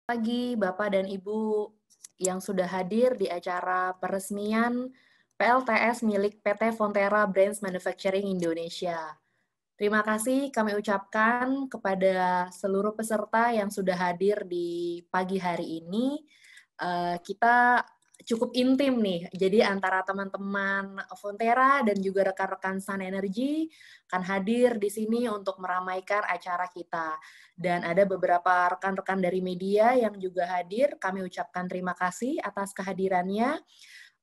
Pagi Bapak dan Ibu yang sudah hadir di acara peresmian PLTS milik PT Fonterra Brands Manufacturing Indonesia. Terima kasih kami ucapkan kepada seluruh peserta yang sudah hadir di pagi hari ini. Kita cukup intim nih, jadi antara teman-teman Fonterra dan juga rekan-rekan Sun Energy akan hadir di sini untuk meramaikan acara kita. Dan ada beberapa rekan-rekan dari media yang juga hadir, kami ucapkan terima kasih atas kehadirannya.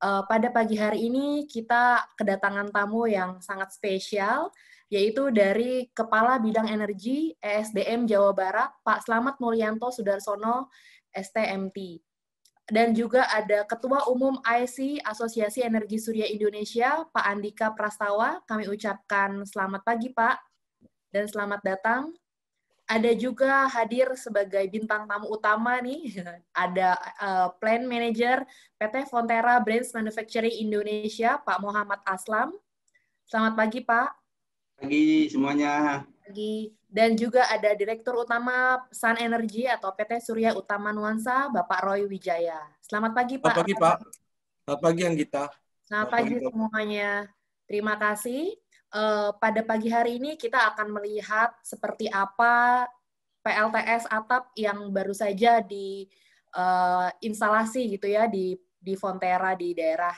Pada pagi hari ini kita kedatangan tamu yang sangat spesial, yaitu dari Kepala Bidang Energi ESDM Jawa Barat, Pak Slamet Mulyanto Sudarsono, STMT. Dan juga ada Ketua Umum IC Asosiasi Energi Surya Indonesia, Pak Andika Prastawa. Kami ucapkan selamat pagi, Pak, dan selamat datang. Ada juga hadir sebagai bintang tamu utama nih, ada Plan Manager PT Fonterra Brands Manufacturing Indonesia, Pak Muhammad Aslam. Selamat pagi, Pak. Pagi semuanya. Pagi. Dan juga ada Direktur Utama Sun Energy atau PT Surya Utama Nuansa, Bapak Roy Wijaya. Selamat pagi, Pak. Selamat pagi, Pak. Selamat pagi, Anggita. Selamat pagi semuanya. Terima kasih. Pada pagi hari ini kita akan melihat seperti apa PLTS atap yang baru saja diinstalasi gitu ya di Fonterra di daerah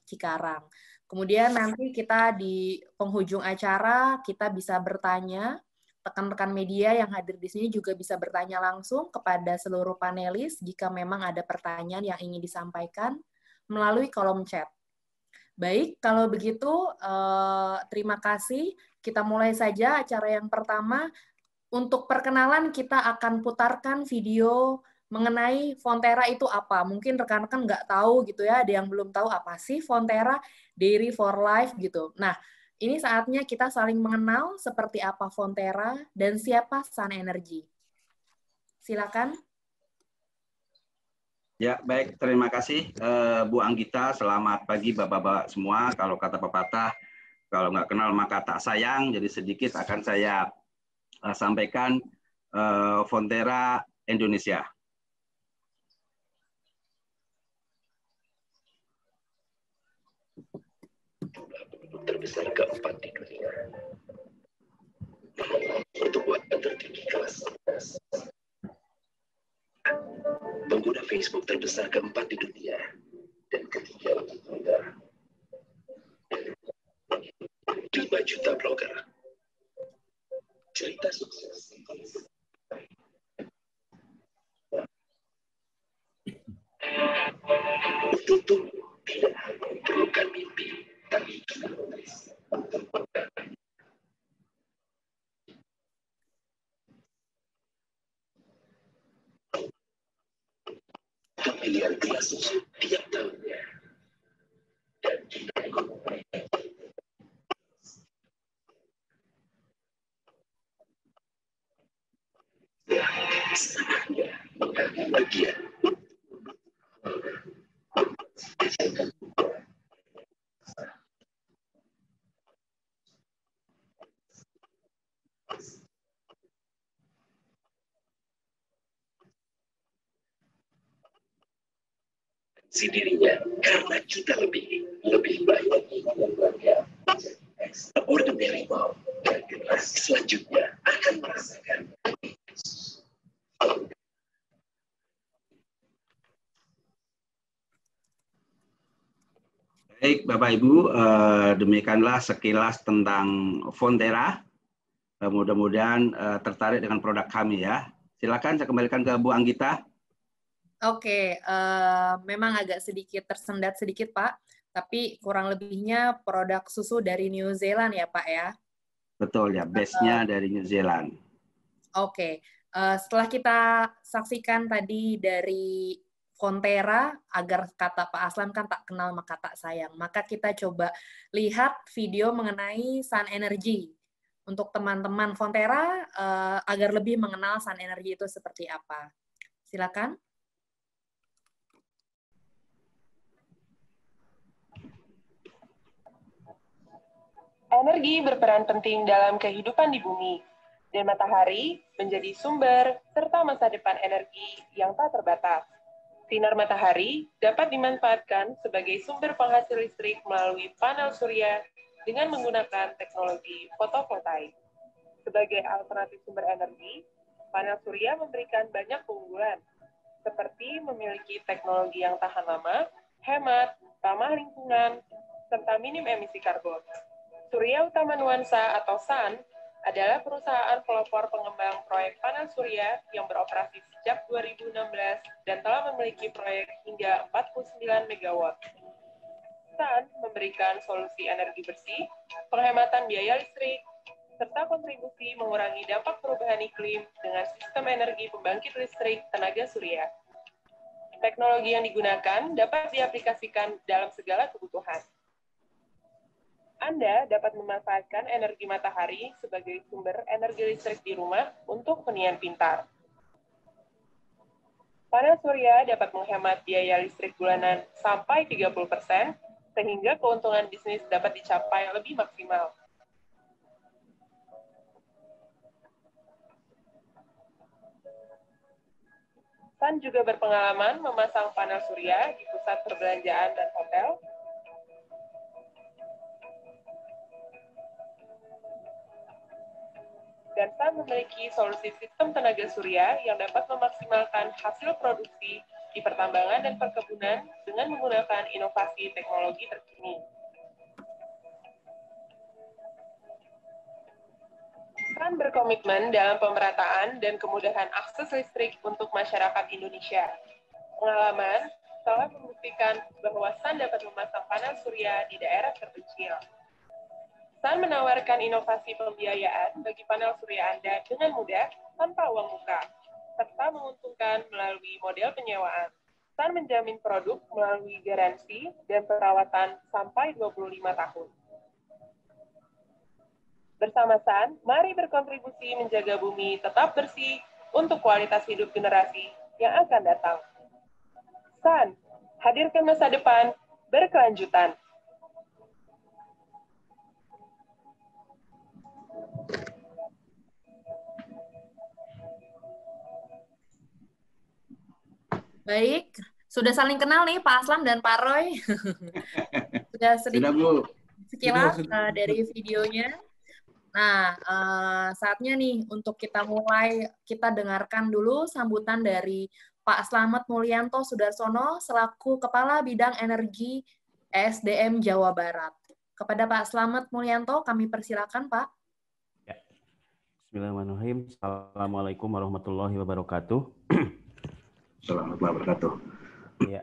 Cikarang. Kemudian nanti kita di penghujung acara kita bisa bertanya, rekan-rekan media yang hadir di sini juga bisa bertanya langsung kepada seluruh panelis jika memang ada pertanyaan yang ingin disampaikan melalui kolom chat. Baik, kalau begitu terima kasih. Kita mulai saja acara yang pertama. Untuk perkenalan kita akan putarkan video mengenai Fonterra itu apa. Mungkin rekan-rekan nggak tahu gitu ya, ada yang belum tahu apa sih Fonterra Dairy for Life gitu. Nah, ini saatnya kita saling mengenal seperti apa Fonterra dan siapa Sun Energy. Silakan. Ya, baik. Terima kasih Bu Anggita. Selamat pagi Bapak-Bapak semua. Kalau kata pepatah, kalau nggak kenal maka tak sayang. Jadi sedikit akan saya sampaikan Fonterra Indonesia. Terbesar keempat di dunia. Pertumbuhan tertinggi kelas 11. Pengguna Facebook terbesar keempat di dunia dan ketiga untuk Twitter. 5 juta blogger. Cerita sukses. Untuk tumbuh tidak memerlukan mimpi, tapi juga menulis. Miliar gelas susu tiap tahunnya. Dan kita saatnya mengambil bagian. Si dirinya karena kita lebih banyak yang bangga. Extraordinary Mom dan generasi selanjutnya akan merasakan. Baik, Bapak Ibu, demikianlah sekilas tentang Fonterra. Mudah-mudahan tertarik dengan produk kami ya. Silakan saya kembalikan ke Bu Anggita. Oke, memang agak sedikit tersendat sedikit Pak, tapi kurang lebihnya produk susu dari New Zealand ya Pak ya? Betul ya, base-nya dari New Zealand. Oke, setelah kita saksikan tadi dari Fonterra, agar kata Pak Aslam kan tak kenal maka tak sayang, maka kita coba lihat video mengenai Sun Energy. Untuk teman-teman Fonterra, agar lebih mengenal Sun Energy itu seperti apa. Silakan. Energi berperan penting dalam kehidupan di bumi. dan matahari menjadi sumber serta masa depan energi yang tak terbatas. Sinar matahari dapat dimanfaatkan sebagai sumber penghasil listrik melalui panel surya dengan menggunakan teknologi fotovoltaik. Sebagai alternatif sumber energi, panel surya memberikan banyak keunggulan, seperti memiliki teknologi yang tahan lama, hemat, ramah lingkungan, serta minim emisi karbon. Surya Utama Nuansa atau SUN adalah perusahaan pelopor pengembang proyek panel surya yang beroperasi sejak 2016 dan telah memiliki proyek hingga 49 MW. SUN memberikan solusi energi bersih, penghematan biaya listrik, serta kontribusi mengurangi dampak perubahan iklim dengan sistem energi pembangkit listrik tenaga surya. Teknologi yang digunakan dapat diaplikasikan dalam segala kebutuhan. Anda dapat memanfaatkan energi matahari sebagai sumber energi listrik di rumah untuk hunian pintar. Panel surya dapat menghemat biaya listrik bulanan sampai 30%, sehingga keuntungan bisnis dapat dicapai lebih maksimal. SUN juga berpengalaman memasang panel surya di pusat perbelanjaan dan hotel, dan SUN memiliki solusi sistem tenaga surya yang dapat memaksimalkan hasil produksi di pertambangan dan perkebunan dengan menggunakan inovasi teknologi terkini. SUN berkomitmen dalam pemerataan dan kemudahan akses listrik untuk masyarakat Indonesia. Pengalaman telah membuktikan bahwa SUN dapat memasang panel surya di daerah terpencil. SUN menawarkan inovasi pembiayaan bagi panel surya Anda dengan mudah tanpa uang muka, serta menguntungkan melalui model penyewaan. SUN menjamin produk melalui garansi dan perawatan sampai 25 tahun. Bersama SUN, mari berkontribusi menjaga bumi tetap bersih untuk kualitas hidup generasi yang akan datang. SUN, hadirkan masa depan berkelanjutan. Baik, sudah saling kenal nih Pak Aslam dan Pak Roy. Sudah sedikit sekilas dari videonya. Nah, saatnya nih untuk kita mulai, kita dengarkan dulu sambutan dari Pak Slamet Mulyanto Sudarsono selaku Kepala Bidang Energi ESDM Jawa Barat. Kepada Pak Slamet Mulyanto, kami persilakan Pak. Ya. Bismillahirrahmanirrahim. Assalamualaikum warahmatullahi wabarakatuh. Assalamualaikum warahmatullahi wabarakatuh. Ya,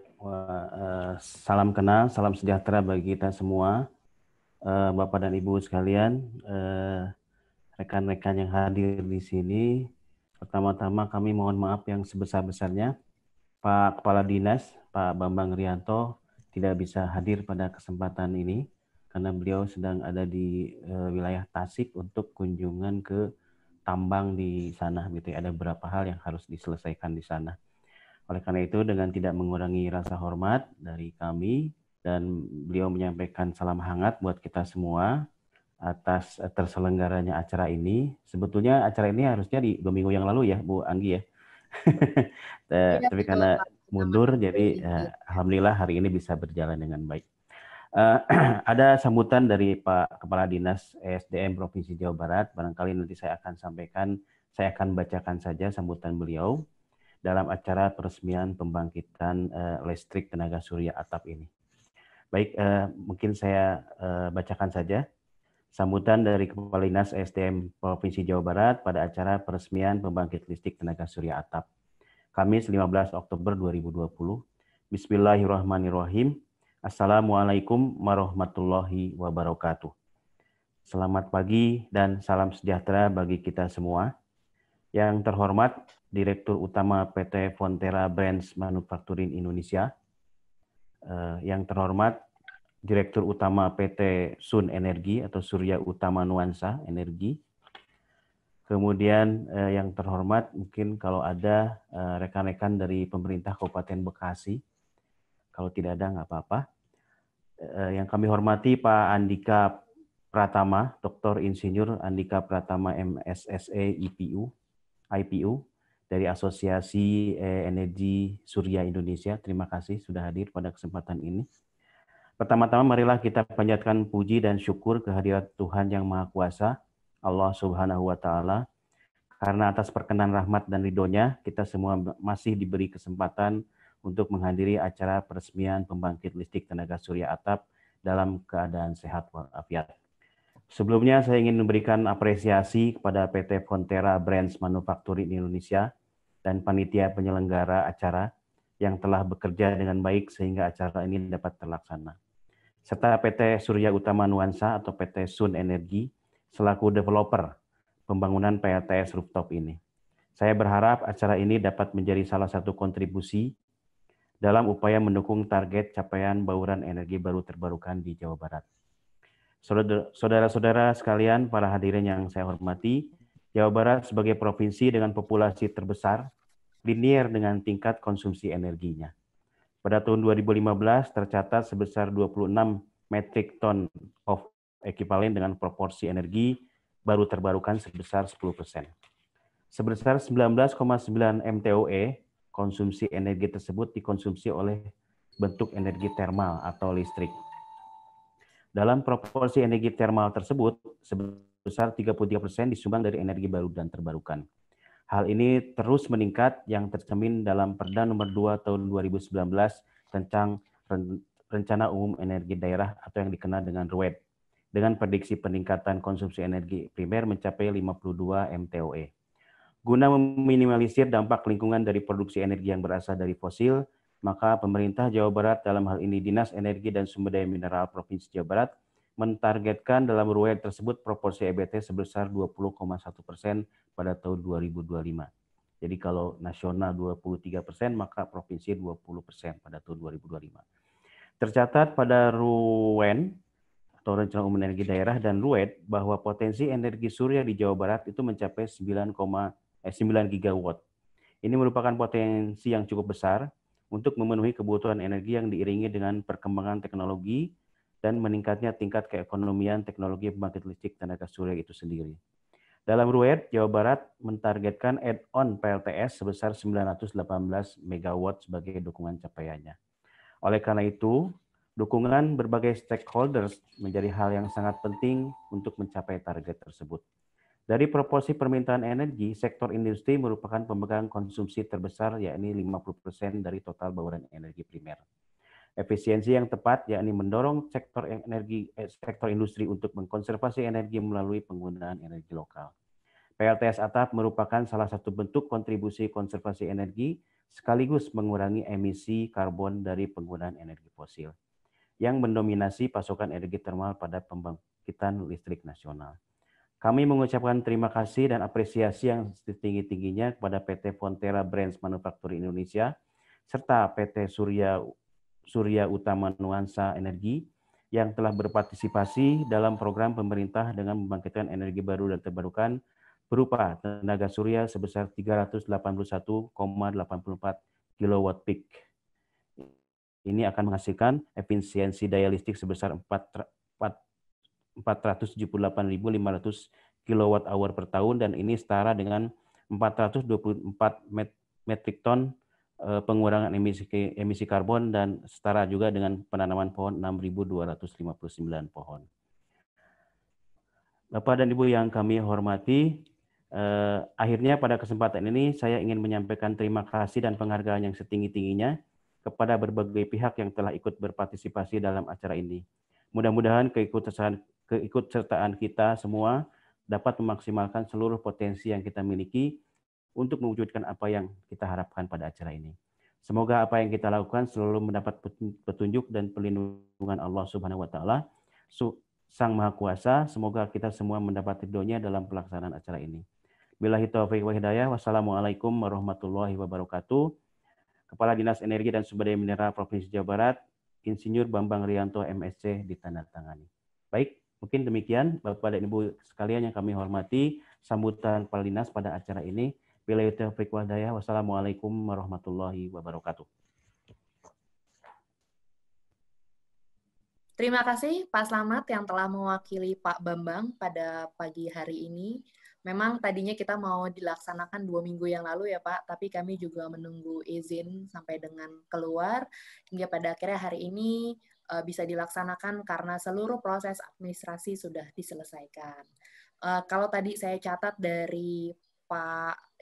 salam kenal, salam sejahtera bagi kita semua, Bapak dan Ibu sekalian, rekan-rekan yang hadir di sini. Pertama-tama kami mohon maaf yang sebesar-besarnya, Pak Kepala Dinas, Pak Bambang Rianto, tidak bisa hadir pada kesempatan ini karena beliau sedang ada di wilayah Tasik untuk kunjungan ke tambang di sana. Gitu ya. Ada beberapa hal yang harus diselesaikan di sana. Oleh karena itu, dengan tidak mengurangi rasa hormat dari kami, dan beliau menyampaikan salam hangat buat kita semua atas terselenggaranya acara ini. Sebetulnya acara ini harusnya di 2 minggu yang lalu ya, Bu Anggi ya. Tapi karena mundur, jadi alhamdulillah hari ini bisa berjalan dengan baik. Ada sambutan dari Pak Kepala Dinas ESDM Provinsi Jawa Barat. Barangkali nanti saya akan sampaikan, saya akan bacakan saja sambutan beliau dalam acara peresmian pembangkitan listrik tenaga surya atap ini. Baik, mungkin saya bacakan saja sambutan dari Kepala Dinas ESDM Provinsi Jawa Barat pada acara peresmian pembangkit listrik tenaga surya atap. Kamis 15 Oktober 2020. Bismillahirrahmanirrahim. Assalamualaikum warahmatullahi wabarakatuh. Selamat pagi dan salam sejahtera bagi kita semua. Yang terhormat Direktur Utama PT Fonterra Brands Manufacturing Indonesia, yang terhormat Direktur Utama PT Sun Energi atau Surya Utama Nuansa Energi, kemudian yang terhormat mungkin kalau ada rekan-rekan dari pemerintah Kabupaten Bekasi, kalau tidak ada nggak apa-apa, yang kami hormati Pak Andika Pratama, Dr. Insinyur Andika Pratama MSSE IPU dari Asosiasi Energi Surya Indonesia. Terima kasih sudah hadir pada kesempatan ini. Pertama-tama marilah kita panjatkan puji dan syukur kehadirat Tuhan Yang Maha Kuasa, Allah Subhanahu wa Ta'ala, karena atas perkenan rahmat dan ridhonya kita semua masih diberi kesempatan untuk menghadiri acara peresmian pembangkit listrik tenaga surya atap dalam keadaan sehat walafiat. Sebelumnya saya ingin memberikan apresiasi kepada PT Fonterra Brands Manufacturing Indonesia dan panitia penyelenggara acara yang telah bekerja dengan baik sehingga acara ini dapat terlaksana. Serta PT Surya Utama Nuansa atau PT Sun Energi selaku developer pembangunan PLTS rooftop ini. Saya berharap acara ini dapat menjadi salah satu kontribusi dalam upaya mendukung target capaian bauran energi baru terbarukan di Jawa Barat. Saudara-saudara sekalian, para hadirin yang saya hormati, Jawa Barat sebagai provinsi dengan populasi terbesar, linear dengan tingkat konsumsi energinya. Pada tahun 2015 tercatat sebesar 26 metric ton of ekivalen dengan proporsi energi baru terbarukan sebesar 10%. Sebesar 19,9 MTOE, konsumsi energi tersebut dikonsumsi oleh bentuk energi termal atau listrik. Dalam proporsi energi termal tersebut, sebesar 33% disumbang dari energi baru dan terbarukan. Hal ini terus meningkat yang tercermin dalam Perda Nomor 2 Tahun 2019 tentang Rencana Umum Energi Daerah atau yang dikenal dengan RUED, dengan prediksi peningkatan konsumsi energi primer mencapai 52 MTOE. Guna meminimalisir dampak lingkungan dari produksi energi yang berasal dari fosil, maka pemerintah Jawa Barat dalam hal ini Dinas Energi dan Sumber Daya Mineral Provinsi Jawa Barat mentargetkan dalam RUED tersebut proporsi EBT sebesar 20,1% pada tahun 2025. Jadi kalau nasional 23%, maka provinsi 20% pada tahun 2025. Tercatat pada RUEN atau Rencana Umum Energi Daerah dan RUED bahwa potensi energi surya di Jawa Barat itu mencapai 9 gigawatt. Ini merupakan potensi yang cukup besar untuk memenuhi kebutuhan energi yang diiringi dengan perkembangan teknologi dan meningkatnya tingkat keekonomian teknologi pembangkit listrik tenaga surya itu sendiri. Dalam RUED, Jawa Barat mentargetkan add-on PLTS sebesar 918 MW sebagai dukungan capaiannya. Oleh karena itu, dukungan berbagai stakeholders menjadi hal yang sangat penting untuk mencapai target tersebut. Dari proporsi permintaan energi, sektor industri merupakan pemegang konsumsi terbesar, yakni 50% dari total bauran energi primer. Efisiensi yang tepat, yakni mendorong sektor industri untuk mengkonservasi energi melalui penggunaan energi lokal. PLTS atap merupakan salah satu bentuk kontribusi konservasi energi sekaligus mengurangi emisi karbon dari penggunaan energi fosil yang mendominasi pasokan energi termal pada pembangkitan listrik nasional. Kami mengucapkan terima kasih dan apresiasi yang setinggi-tingginya kepada PT Fonterra Brands Manufacturing Indonesia serta PT Surya Utama Nuansa Energi yang telah berpartisipasi dalam program pemerintah dengan membangkitkan energi baru dan terbarukan berupa tenaga surya sebesar 381,84 kW peak. Ini akan menghasilkan efisiensi daya listrik sebesar 478.500 kWh per tahun dan ini setara dengan 424 metrik ton pengurangan emisi karbon dan setara juga dengan penanaman pohon 6.259 pohon. Bapak dan Ibu yang kami hormati, akhirnya pada kesempatan ini saya ingin menyampaikan terima kasih dan penghargaan yang setinggi-tingginya kepada berbagai pihak yang telah ikut berpartisipasi dalam acara ini. Mudah-mudahan keikutsertaan kita semua dapat memaksimalkan seluruh potensi yang kita miliki untuk mewujudkan apa yang kita harapkan pada acara ini. Semoga apa yang kita lakukan selalu mendapat petunjuk dan perlindungan Allah Subhanahu wa Ta'ala, Sang Maha Kuasa. Semoga kita semua mendapat ridhonya dalam pelaksanaan acara ini. Billahi taufiq wa hidayah. Wassalamualaikum warahmatullahi wabarakatuh. Kepala Dinas Energi dan Sumber Daya Mineral Provinsi Jawa Barat, Insinyur Bambang Rianto MSc ditandatangani. Baik, mungkin demikian Bapak dan Ibu sekalian yang kami hormati sambutan Kepala Dinas pada acara ini. Billahi taufiq wal hidayah. Wassalamualaikum warahmatullahi wabarakatuh. Terima kasih Pak Slamet yang telah mewakili Pak Bambang pada pagi hari ini. Memang tadinya kita mau dilaksanakan 2 minggu yang lalu ya Pak, tapi kami juga menunggu izin sampai dengan keluar, hingga pada akhirnya hari ini bisa dilaksanakan karena seluruh proses administrasi sudah diselesaikan. Kalau tadi saya catat dari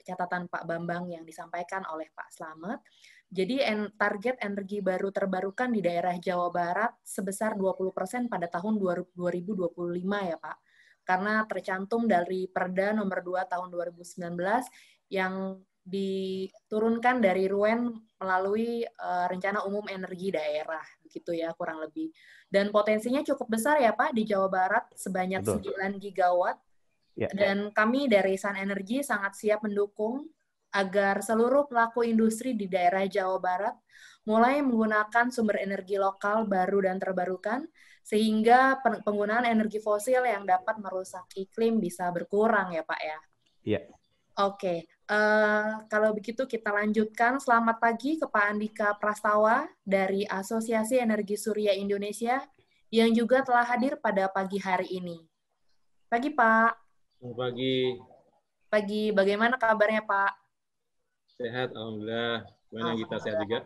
catatan Pak Bambang yang disampaikan oleh Pak Slamet, jadi target energi baru terbarukan di daerah Jawa Barat sebesar 20% pada tahun 2025 ya Pak. Karena tercantum dari Perda nomor 2 tahun 2019 yang diturunkan dari RUEN melalui Rencana Umum Energi Daerah, begitu ya kurang lebih. Dan potensinya cukup besar ya Pak di Jawa Barat sebanyak 9 gigawatt. Ya. Dan kami dari Sun Energy sangat siap mendukung agar seluruh pelaku industri di daerah Jawa Barat mulai menggunakan sumber energi lokal baru dan terbarukan, sehingga penggunaan energi fosil yang dapat merusak iklim bisa berkurang ya Pak ya? Iya. Oke, kalau begitu kita lanjutkan. Selamat pagi ke Pak Andika Prastawa dari Asosiasi Energi Surya Indonesia yang juga telah hadir pada pagi hari ini. Pagi Pak. Selamat pagi. Pagi, bagaimana kabarnya Pak? Sehat, Alhamdulillah. Gimana kita sehat juga?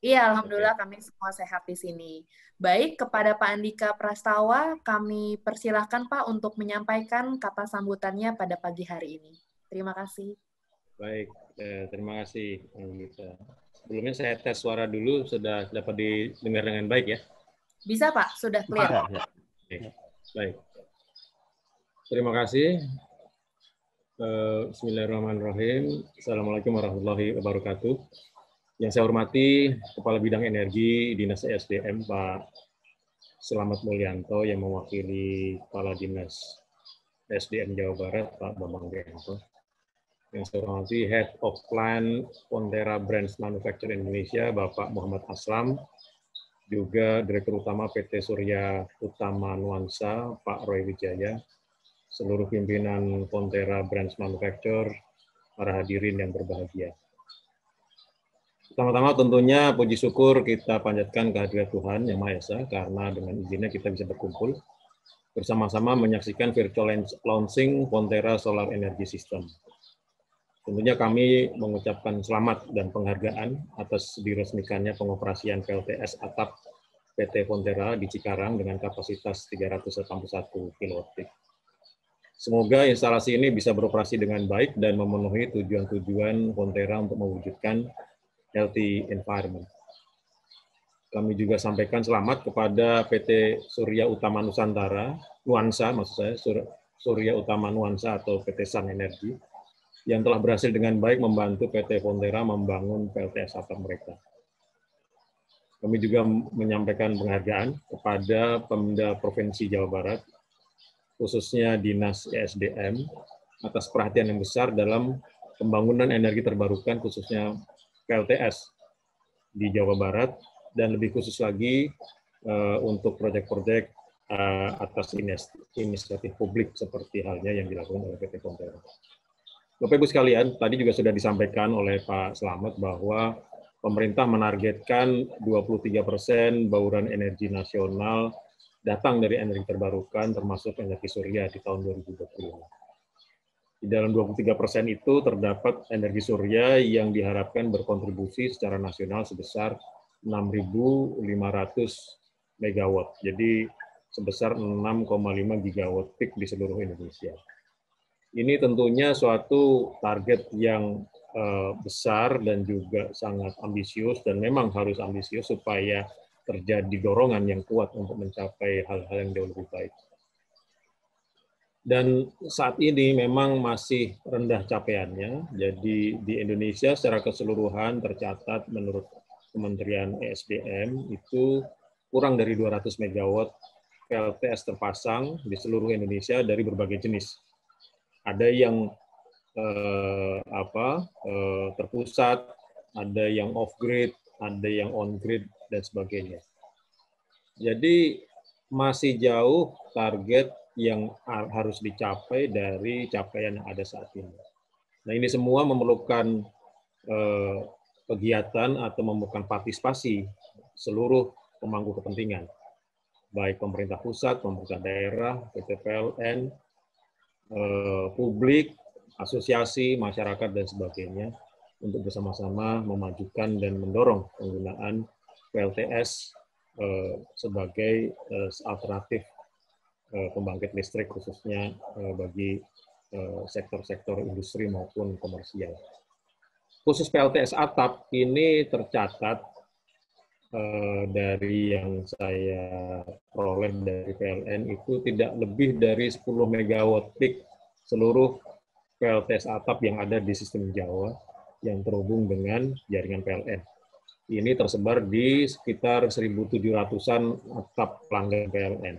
Iya, Alhamdulillah kami semua sehat di sini. Baik, kepada Pak Andika Prastawa, kami persilahkan Pak untuk menyampaikan kata sambutannya pada pagi hari ini. Terima kasih. Baik, terima kasih. Sebelumnya saya tes suara dulu, sudah dapat didengar dengan baik ya? Bisa Pak, sudah clear. Baik. Terima kasih. Bismillahirrahmanirrahim. Assalamualaikum warahmatullahi wabarakatuh. Yang saya hormati Kepala Bidang Energi Dinas ESDM Pak Slamet Mulyanto yang mewakili Kepala Dinas ESDM Jawa Barat Pak Bambang Rianto. Yang saya hormati Head of Plant Pontera Brands Manufacturing Indonesia Bapak Muhammad Aslam, juga Direktur Utama PT Surya Utama Nuansa Pak Roy Wijaya, seluruh pimpinan Pontera Brands Manufacture, para hadirin yang berbahagia. Pertama-tama tentunya puji syukur kita panjatkan kehadirat Tuhan Yang Maha Esa, karena dengan izinnya kita bisa berkumpul bersama-sama menyaksikan virtual launching Pontera Solar Energy System. Tentunya kami mengucapkan selamat dan penghargaan atas diresmikannya pengoperasian PLTS atap PT Pontera di Cikarang dengan kapasitas 381 kW. Semoga instalasi ini bisa beroperasi dengan baik dan memenuhi tujuan-tujuan Pontera untuk mewujudkan healthy environment. Kami juga sampaikan selamat kepada PT Surya Utama Nusantara, Nuansa maksud saya, Surya Utama Nuansa atau PT Sun Energy, yang telah berhasil dengan baik membantu PT Pontera membangun PLTS atap mereka. Kami juga menyampaikan penghargaan kepada Pemda Provinsi Jawa Barat, khususnya Dinas ESDM, atas perhatian yang besar dalam pembangunan energi terbarukan, khususnya PLTS di Jawa Barat, dan lebih khusus lagi untuk proyek-proyek atas inisiatif publik seperti halnya yang dilakukan oleh PT Pontera. Bapak Ibu sekalian, tadi juga sudah disampaikan oleh Pak Slamet bahwa pemerintah menargetkan 23% bauran energi nasional datang dari energi terbarukan termasuk energi surya di tahun 2025. Di dalam 23% itu terdapat energi surya yang diharapkan berkontribusi secara nasional sebesar 6.500 megawatt. Jadi sebesar 6,5 gigawatt peak di seluruh Indonesia. Ini tentunya suatu target yang besar dan juga sangat ambisius, dan memang harus ambisius supaya terjadi dorongan yang kuat untuk mencapai hal-hal yang jauh lebih baik. Dan saat ini memang masih rendah capaiannya, jadi di Indonesia secara keseluruhan tercatat menurut Kementerian ESDM itu kurang dari 200 megawatt PLTS terpasang di seluruh Indonesia dari berbagai jenis. Ada yang terpusat, ada yang off-grid, ada yang on-grid, dan sebagainya. Jadi masih jauh target yang harus dicapai dari capaian yang ada saat ini. Nah, ini semua memerlukan kegiatan atau memerlukan partisipasi seluruh pemangku kepentingan. baik pemerintah pusat, pemerintah daerah, PT PLN, publik, asosiasi, masyarakat, dan sebagainya, untuk bersama-sama memajukan dan mendorong penggunaan PLTS sebagai alternatif pembangkit listrik, khususnya bagi sektor-sektor industri maupun komersial. Khusus PLTS atap ini tercatat dari yang saya peroleh dari PLN itu tidak lebih dari 10 megawatt peak seluruh PLTS atap yang ada di sistem Jawa yang terhubung dengan jaringan PLN. Ini tersebar di sekitar 1.700-an atap pelanggan PLN.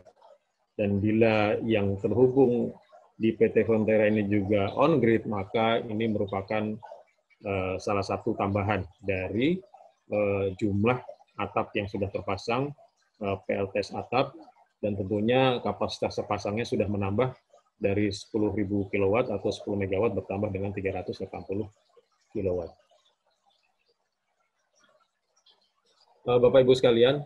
Dan bila yang terhubung di PT Frontera ini juga on-grid, maka ini merupakan salah satu tambahan dari jumlah atap yang sudah terpasang, PLTS atap, dan tentunya kapasitas terpasangnya sudah menambah dari 10.000 kW atau 10 MW bertambah dengan 380 kW. Bapak Ibu sekalian,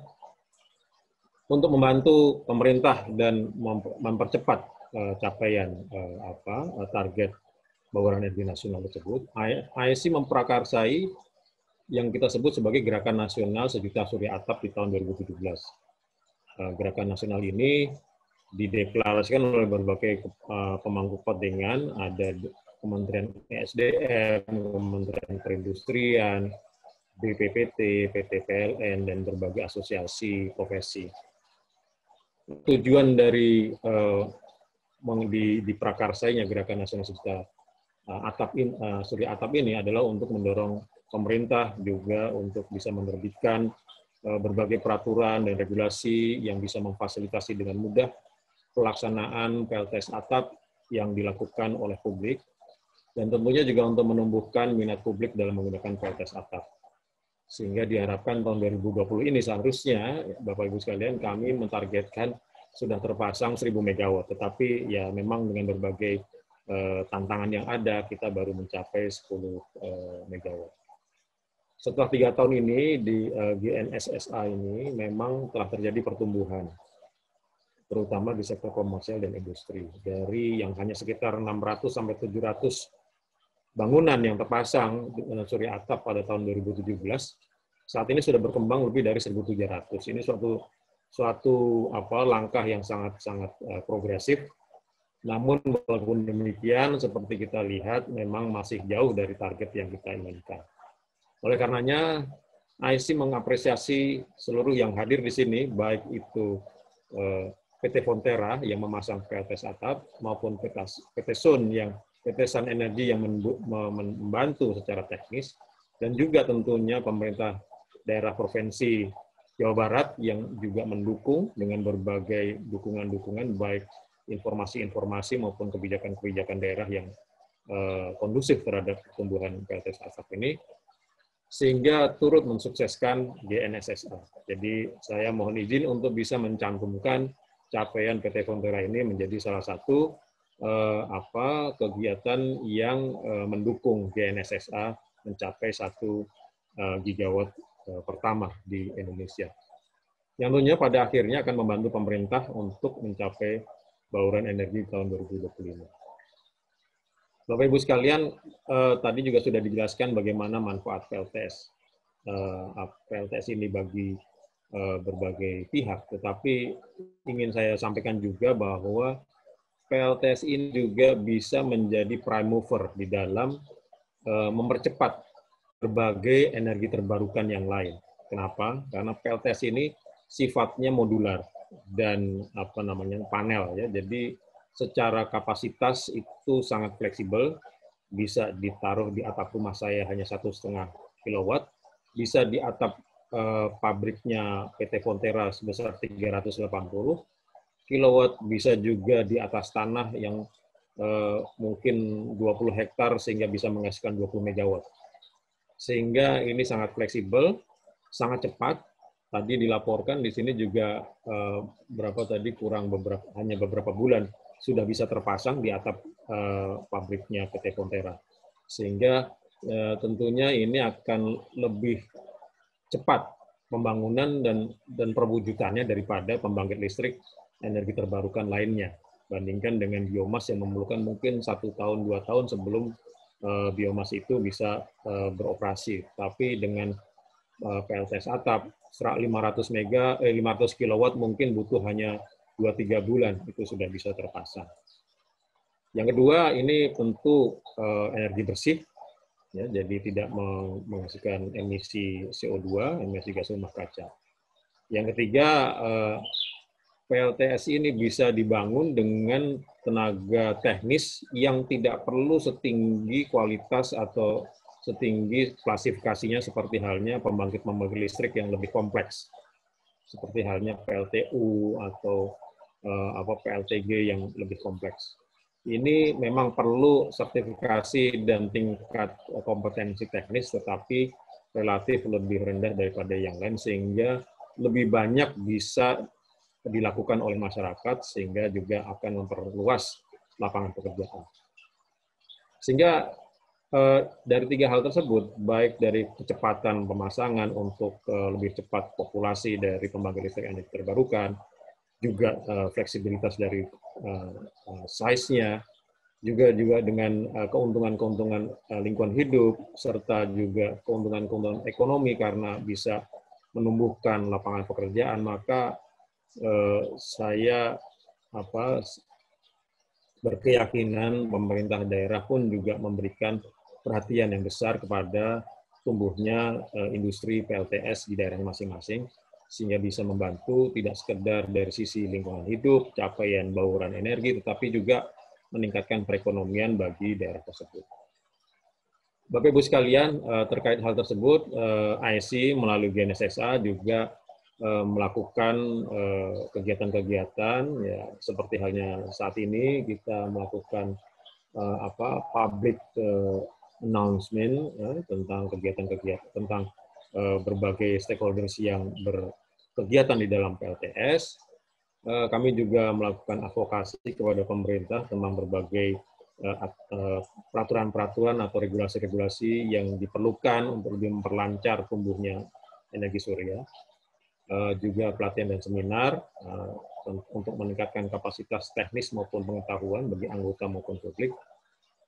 untuk membantu pemerintah dan mempercepat capaian target bauran energi nasional tersebut, AESI memprakarsai yang kita sebut sebagai Gerakan Nasional Sejuta Surya Atap di tahun 2017. Gerakan nasional ini dideklarasikan oleh berbagai pemangku kepentingan, ada Kementerian ESDM, Kementerian Perindustrian, BPPT, PT PLN, dan berbagai asosiasi profesi. Tujuan dari diprakarsainya Gerakan Nasional Sejuta Surya Atap ini adalah untuk mendorong pemerintah juga untuk bisa menerbitkan berbagai peraturan dan regulasi yang bisa memfasilitasi dengan mudah pelaksanaan PLTS atap yang dilakukan oleh publik, dan tentunya juga untuk menumbuhkan minat publik dalam menggunakan PLTS atap. Sehingga diharapkan tahun 2020 ini seharusnya, Bapak Ibu sekalian, kami mentargetkan sudah terpasang 1.000 MW, tetapi ya memang dengan berbagai tantangan yang ada, kita baru mencapai 10 MW. Setelah 3 tahun ini di GNSSA ini memang telah terjadi pertumbuhan, terutama di sektor komersial dan industri. Dari yang hanya sekitar 600 sampai 700 bangunan yang terpasang surya atap pada tahun 2017, saat ini sudah berkembang lebih dari 1.700. Ini suatu langkah yang sangat progresif. Namun walaupun demikian, seperti kita lihat, memang masih jauh dari target yang kita inginkan. Oleh karenanya, AESI mengapresiasi seluruh yang hadir di sini, baik itu PT Frontera yang memasang PLTS atap, maupun PT Sun PT Sun Energy yang membantu secara teknis, dan juga tentunya pemerintah daerah Provinsi Jawa Barat yang juga mendukung dengan berbagai dukungan-dukungan, baik informasi-informasi maupun kebijakan-kebijakan daerah yang kondusif terhadap pertumbuhan PLTS atap ini, sehingga turut mensukseskan GNSSA. Jadi saya mohon izin untuk bisa mencantumkan capaian PT Frontera ini menjadi salah satu kegiatan yang mendukung GNSSA mencapai 1 gigawatt pertama di Indonesia. Yang tentunya pada akhirnya akan membantu pemerintah untuk mencapai bauran energi tahun 2025. Bapak Ibu sekalian, tadi juga sudah dijelaskan bagaimana manfaat PLTS. PLTS ini bagi berbagai pihak, tetapi ingin saya sampaikan juga bahwa PLTS ini juga bisa menjadi prime mover di dalam mempercepat berbagai energi terbarukan yang lain. Kenapa? Karena PLTS ini sifatnya modular dan panel ya. Jadi secara kapasitas itu sangat fleksibel, bisa ditaruh di atap rumah saya hanya 1,5 kW, bisa di atap pabriknya PT Frontera sebesar 380 kW, bisa juga di atas tanah yang mungkin 20 hektar sehingga bisa menghasilkan 20 MW. Sehingga ini sangat fleksibel, sangat cepat. Tadi dilaporkan di sini juga hanya beberapa bulan sudah bisa terpasang di atap pabriknya PT Frontera. Sehingga tentunya ini akan lebih cepat pembangunan dan perwujudannya daripada pembangkit listrik energi terbarukan lainnya, bandingkan dengan biomas yang memerlukan mungkin 1 tahun 2 tahun sebelum biomas itu bisa beroperasi. Tapi dengan PLTS atap 500 kilowatt mungkin butuh hanya 2-3 bulan itu sudah bisa terpasang. Yang kedua, ini tentu energi bersih, ya, jadi tidak menghasilkan emisi CO2, emisi gas rumah kaca. Yang ketiga, PLTS ini bisa dibangun dengan tenaga teknis yang tidak perlu setinggi kualitas atau setinggi klasifikasinya seperti halnya pembangkit listrik yang lebih kompleks, seperti halnya PLTU atau PLTG yang lebih kompleks. Ini memang perlu sertifikasi dan tingkat kompetensi teknis, tetapi relatif lebih rendah daripada yang lain, sehingga lebih banyak bisa dilakukan oleh masyarakat, sehingga juga akan memperluas lapangan pekerjaan. Sehingga dari 3 hal tersebut, baik dari kecepatan pemasangan untuk lebih cepat populasi dari pembangkit listrik energi terbarukan, juga fleksibilitas dari size-nya, juga dengan keuntungan-keuntungan lingkungan hidup, serta juga keuntungan-keuntungan ekonomi karena bisa menumbuhkan lapangan pekerjaan, maka saya berkeyakinan pemerintah daerah pun juga memberikan perhatian yang besar kepada tumbuhnya industri PLTS di daerah masing-masing, sehingga bisa membantu tidak sekedar dari sisi lingkungan hidup, capaian bauran energi, tetapi juga meningkatkan perekonomian bagi daerah tersebut. Bapak Ibu sekalian, terkait hal tersebut, ASI melalui GNSSA juga melakukan kegiatan-kegiatan, ya, seperti halnya saat ini kita melakukan public announcement tentang kegiatan-kegiatan tentang berbagai stakeholders yang berkegiatan di dalam PLTS. Kami juga melakukan advokasi kepada pemerintah tentang berbagai peraturan-peraturan atau regulasi-regulasi yang diperlukan untuk lebih memperlancar tumbuhnya energi surya. Juga pelatihan dan seminar untuk meningkatkan kapasitas teknis maupun pengetahuan bagi anggota maupun publik,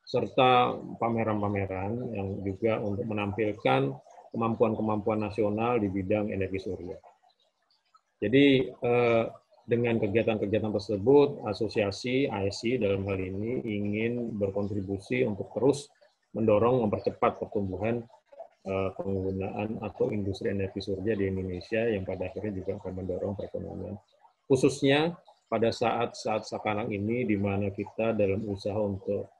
serta pameran-pameran yang juga untuk menampilkan kemampuan-kemampuan nasional di bidang energi surya. Jadi dengan kegiatan-kegiatan tersebut, asosiasi ASI dalam hal ini ingin berkontribusi untuk terus mendorong mempercepat pertumbuhan penggunaan atau industri energi surya di Indonesia yang pada akhirnya juga akan mendorong perekonomian. Khususnya pada saat-saat sekarang ini di mana kita dalam usaha untuk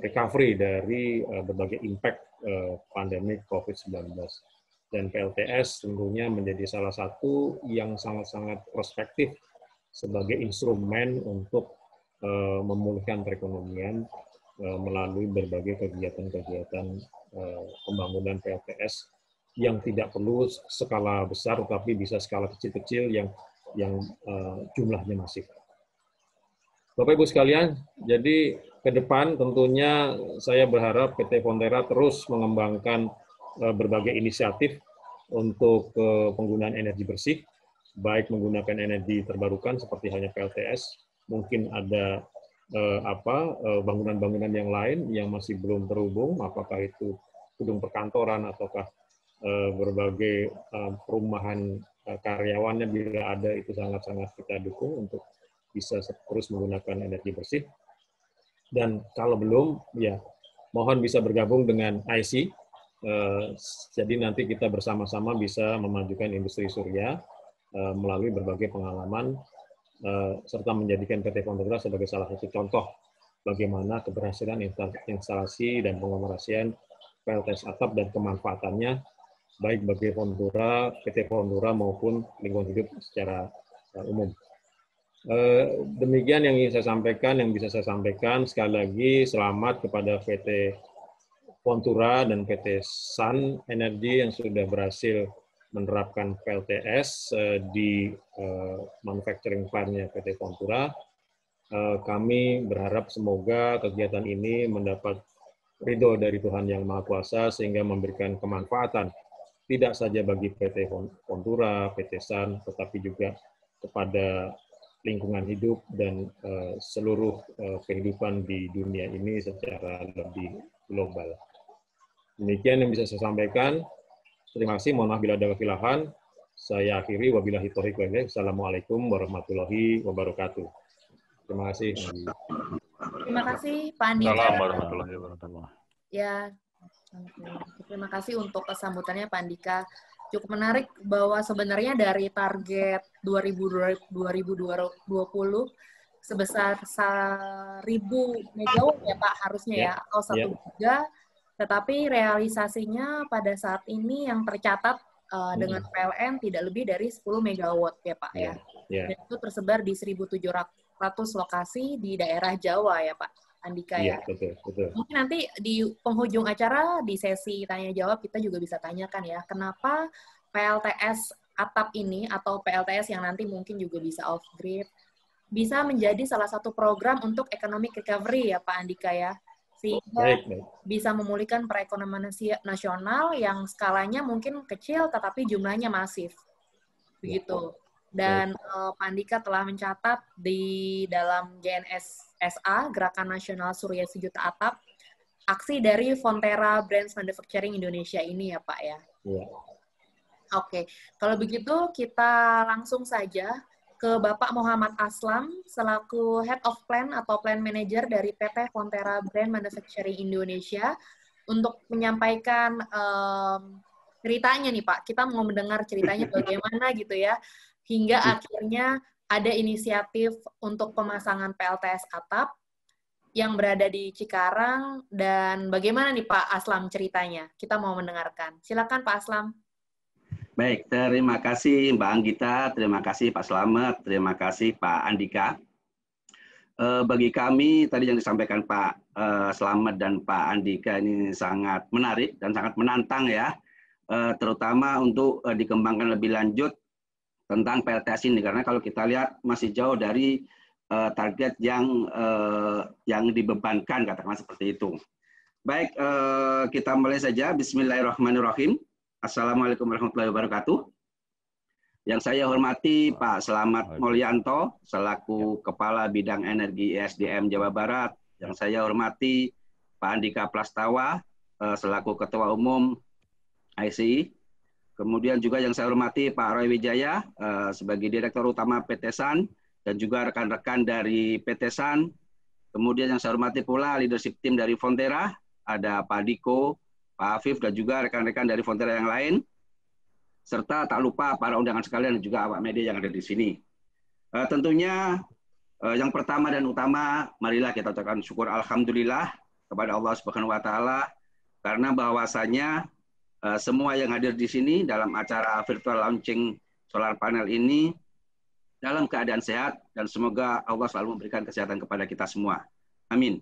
recovery dari berbagai impact pandemi COVID-19. Dan PLTS tentunya menjadi salah satu yang sangat-sangat prospektif sebagai instrumen untuk memulihkan perekonomian melalui berbagai kegiatan-kegiatan pembangunan PLTS yang tidak perlu skala besar, tapi bisa skala kecil-kecil yang jumlahnya masif. Bapak Ibu sekalian, jadi ke depan tentunya saya berharap PT Fonterra terus mengembangkan berbagai inisiatif untuk penggunaan energi bersih, baik menggunakan energi terbarukan seperti halnya PLTS, mungkin ada bangunan-bangunan yang lain yang masih belum terhubung, apakah itu gedung perkantoran ataukah berbagai perumahan karyawannya, bila ada itu sangat-sangat kita dukung untuk bisa terus menggunakan energi bersih. Dan kalau belum, ya mohon bisa bergabung dengan IC. Jadi nanti kita bersama-sama bisa memajukan industri surya melalui berbagai pengalaman serta menjadikan PT Fonterra sebagai salah satu contoh bagaimana keberhasilan instalasi dan pengoperasian PLTS atap dan kemanfaatannya baik bagi Fonterra, PT Fonterra maupun lingkungan hidup secara umum. Demikian yang ingin saya sampaikan, yang bisa saya sampaikan. Sekali lagi selamat kepada PT Fonterra dan PT Sun Energy yang sudah berhasil menerapkan PLTS di manufacturing plant-nya PT Fonterra. Kami berharap semoga kegiatan ini mendapat ridho dari Tuhan Yang Maha Kuasa sehingga memberikan kemanfaatan tidak saja bagi PT Fontura, PT Sun, tetapi juga kepada lingkungan hidup dan seluruh kehidupan di dunia ini secara lebih global. Demikian yang bisa saya sampaikan. Terima kasih. Mohon maaf bila ada kekeliruan. Saya akhiri. Wabillahi taufiq wal hidayah. Assalamualaikum warahmatullahi wabarakatuh. Terima kasih. Terima kasih Pak Andika. Assalamualaikum warahmatullahi wabarakatuh. Ya, terima kasih untuk kesambutannya Pak Andika. Cukup menarik bahwa sebenarnya dari target 2020 sebesar 1.000 megawatt ya Pak harusnya ya, atau 1 giga, tetapi realisasinya pada saat ini yang tercatat dengan PLN tidak lebih dari 10 megawatt ya Pak ya. Dan itu tersebar di 1.700 lokasi di daerah Jawa ya Pak Andika ya. Betul. Mungkin nanti di penghujung acara di sesi tanya jawab kita juga bisa tanyakan ya, kenapa PLTS atap ini atau PLTS yang nanti mungkin juga bisa off grid bisa menjadi salah satu program untuk economic recovery ya Pak Andika ya, sehingga bisa memulihkan perekonomian nasional yang skalanya mungkin kecil tetapi jumlahnya masif begitu. Dan Pak Andika telah mencatat di dalam GNSSA, Gerakan Nasional Surya Sejuta Atap, aksi dari Fonterra Brands Manufacturing Indonesia ini ya Pak ya. Oke, kalau begitu kita langsung saja ke Bapak Muhammad Aslam selaku Head of Plan atau Plan Manager dari PT Fonterra Brand Manufacturing Indonesia untuk menyampaikan ceritanya nih Pak. Kita mau mendengar ceritanya bagaimana gitu ya, hingga akhirnya ada inisiatif untuk pemasangan PLTS atap yang berada di Cikarang, dan bagaimana nih Pak Aslam ceritanya? Kita mau mendengarkan. Silakan Pak Aslam. Baik, terima kasih Mbak Anggita, terima kasih Pak Slamet, terima kasih Pak Andika. Bagi kami, tadi yang disampaikan Pak Slamet dan Pak Andika ini sangat menarik dan sangat menantang ya, terutama untuk dikembangkan lebih lanjut tentang PLTS ini, karena kalau kita lihat masih jauh dari target yang dibebankan, katakanlah seperti itu. Baik, kita mulai saja. Bismillahirrahmanirrahim. Assalamualaikum warahmatullahi wabarakatuh. Yang saya hormati Pak Slamet Mulyanto selaku Kepala Bidang Energi ESDM Jawa Barat. Yang saya hormati Pak Andika Prastawa selaku Ketua Umum ICI. Kemudian juga yang saya hormati Pak Roy Wijaya sebagai Direktur Utama PT Sun dan juga rekan-rekan dari PT Sun. Kemudian yang saya hormati pula leadership tim dari Fonterra, ada Pak Diko, Pak Afif, dan juga rekan-rekan dari Fonterra yang lain, serta tak lupa para undangan sekalian dan juga awak media yang ada di sini. Tentunya yang pertama dan utama, marilah kita ucapkan syukur alhamdulillah kepada Allah Subhanahu wa taala, karena bahwasanya semua yang hadir di sini dalam acara virtual launching solar panel ini dalam keadaan sehat, dan semoga Allah selalu memberikan kesehatan kepada kita semua. Amin.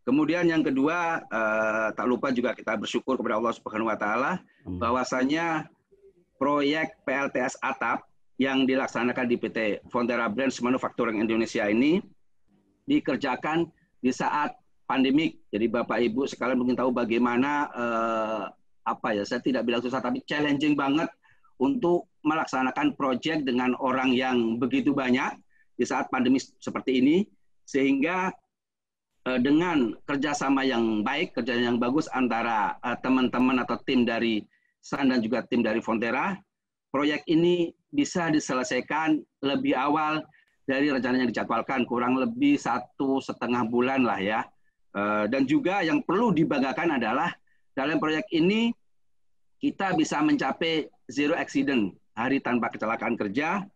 Kemudian yang kedua, tak lupa juga kita bersyukur kepada Allah Subhanahu wa taala bahwasanya proyek PLTS atap yang dilaksanakan di PT Fonterra Brands Manufacturing Indonesia ini dikerjakan di saat pandemik. Jadi Bapak Ibu sekalian mungkin tahu bagaimana saya tidak bilang susah, tapi challenging banget untuk melaksanakan proyek dengan orang yang begitu banyak di saat pandemi seperti ini, sehingga dengan kerjasama yang baik, kerja yang bagus antara teman-teman atau tim dari Sun dan juga tim dari Fonterra, proyek ini bisa diselesaikan lebih awal dari rencana yang dijadwalkan, kurang lebih 1,5 bulan lah ya. Dan juga yang perlu dibanggakan adalah dalam proyek ini kita bisa mencapai zero accident, hari tanpa kecelakaan kerja,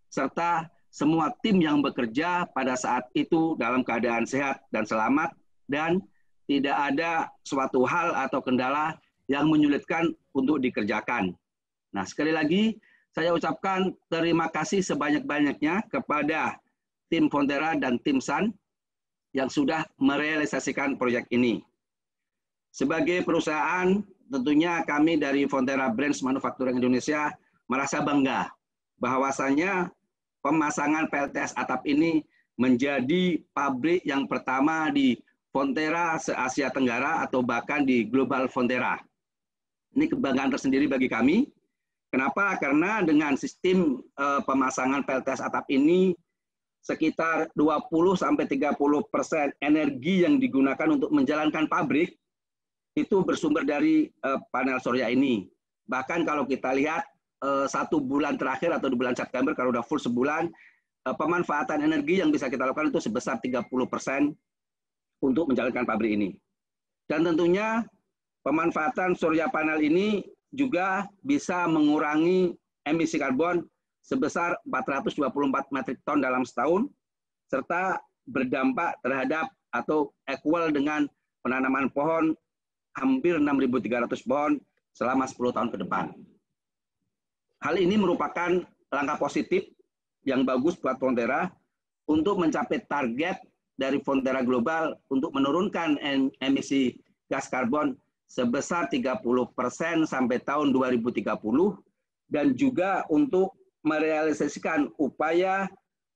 serta semua tim yang bekerja pada saat itu dalam keadaan sehat dan selamat, dan tidak ada suatu hal atau kendala yang menyulitkan untuk dikerjakan. Nah, sekali lagi saya ucapkan terima kasih sebanyak-banyaknya kepada tim Fonterra dan tim Sun yang sudah merealisasikan proyek ini. Sebagai perusahaan, tentunya kami dari Fonterra Brands Manufacturing Indonesia merasa bangga bahwasanya pemasangan PLTS atap ini menjadi pabrik yang pertama di Fonterra se-Asia Tenggara atau bahkan di Global Fonterra. Ini kebanggaan tersendiri bagi kami. Kenapa? Karena dengan sistem pemasangan PLTS atap ini sekitar 20-30% energi yang digunakan untuk menjalankan pabrik itu bersumber dari panel surya ini. Bahkan kalau kita lihat 1 bulan terakhir atau di bulan September, kalau udah full sebulan, pemanfaatan energi yang bisa kita lakukan itu sebesar 30% untuk menjalankan pabrik ini. Dan tentunya pemanfaatan surya panel ini juga bisa mengurangi emisi karbon sebesar 424 metrik ton dalam setahun, serta berdampak terhadap atau equal dengan penanaman pohon hampir 6.300 pohon selama 10 tahun ke depan. Hal ini merupakan langkah positif yang bagus buat Fonterra untuk mencapai target dari Fonterra Global untuk menurunkan emisi gas karbon sebesar 30% sampai tahun 2030, dan juga untuk merealisasikan upaya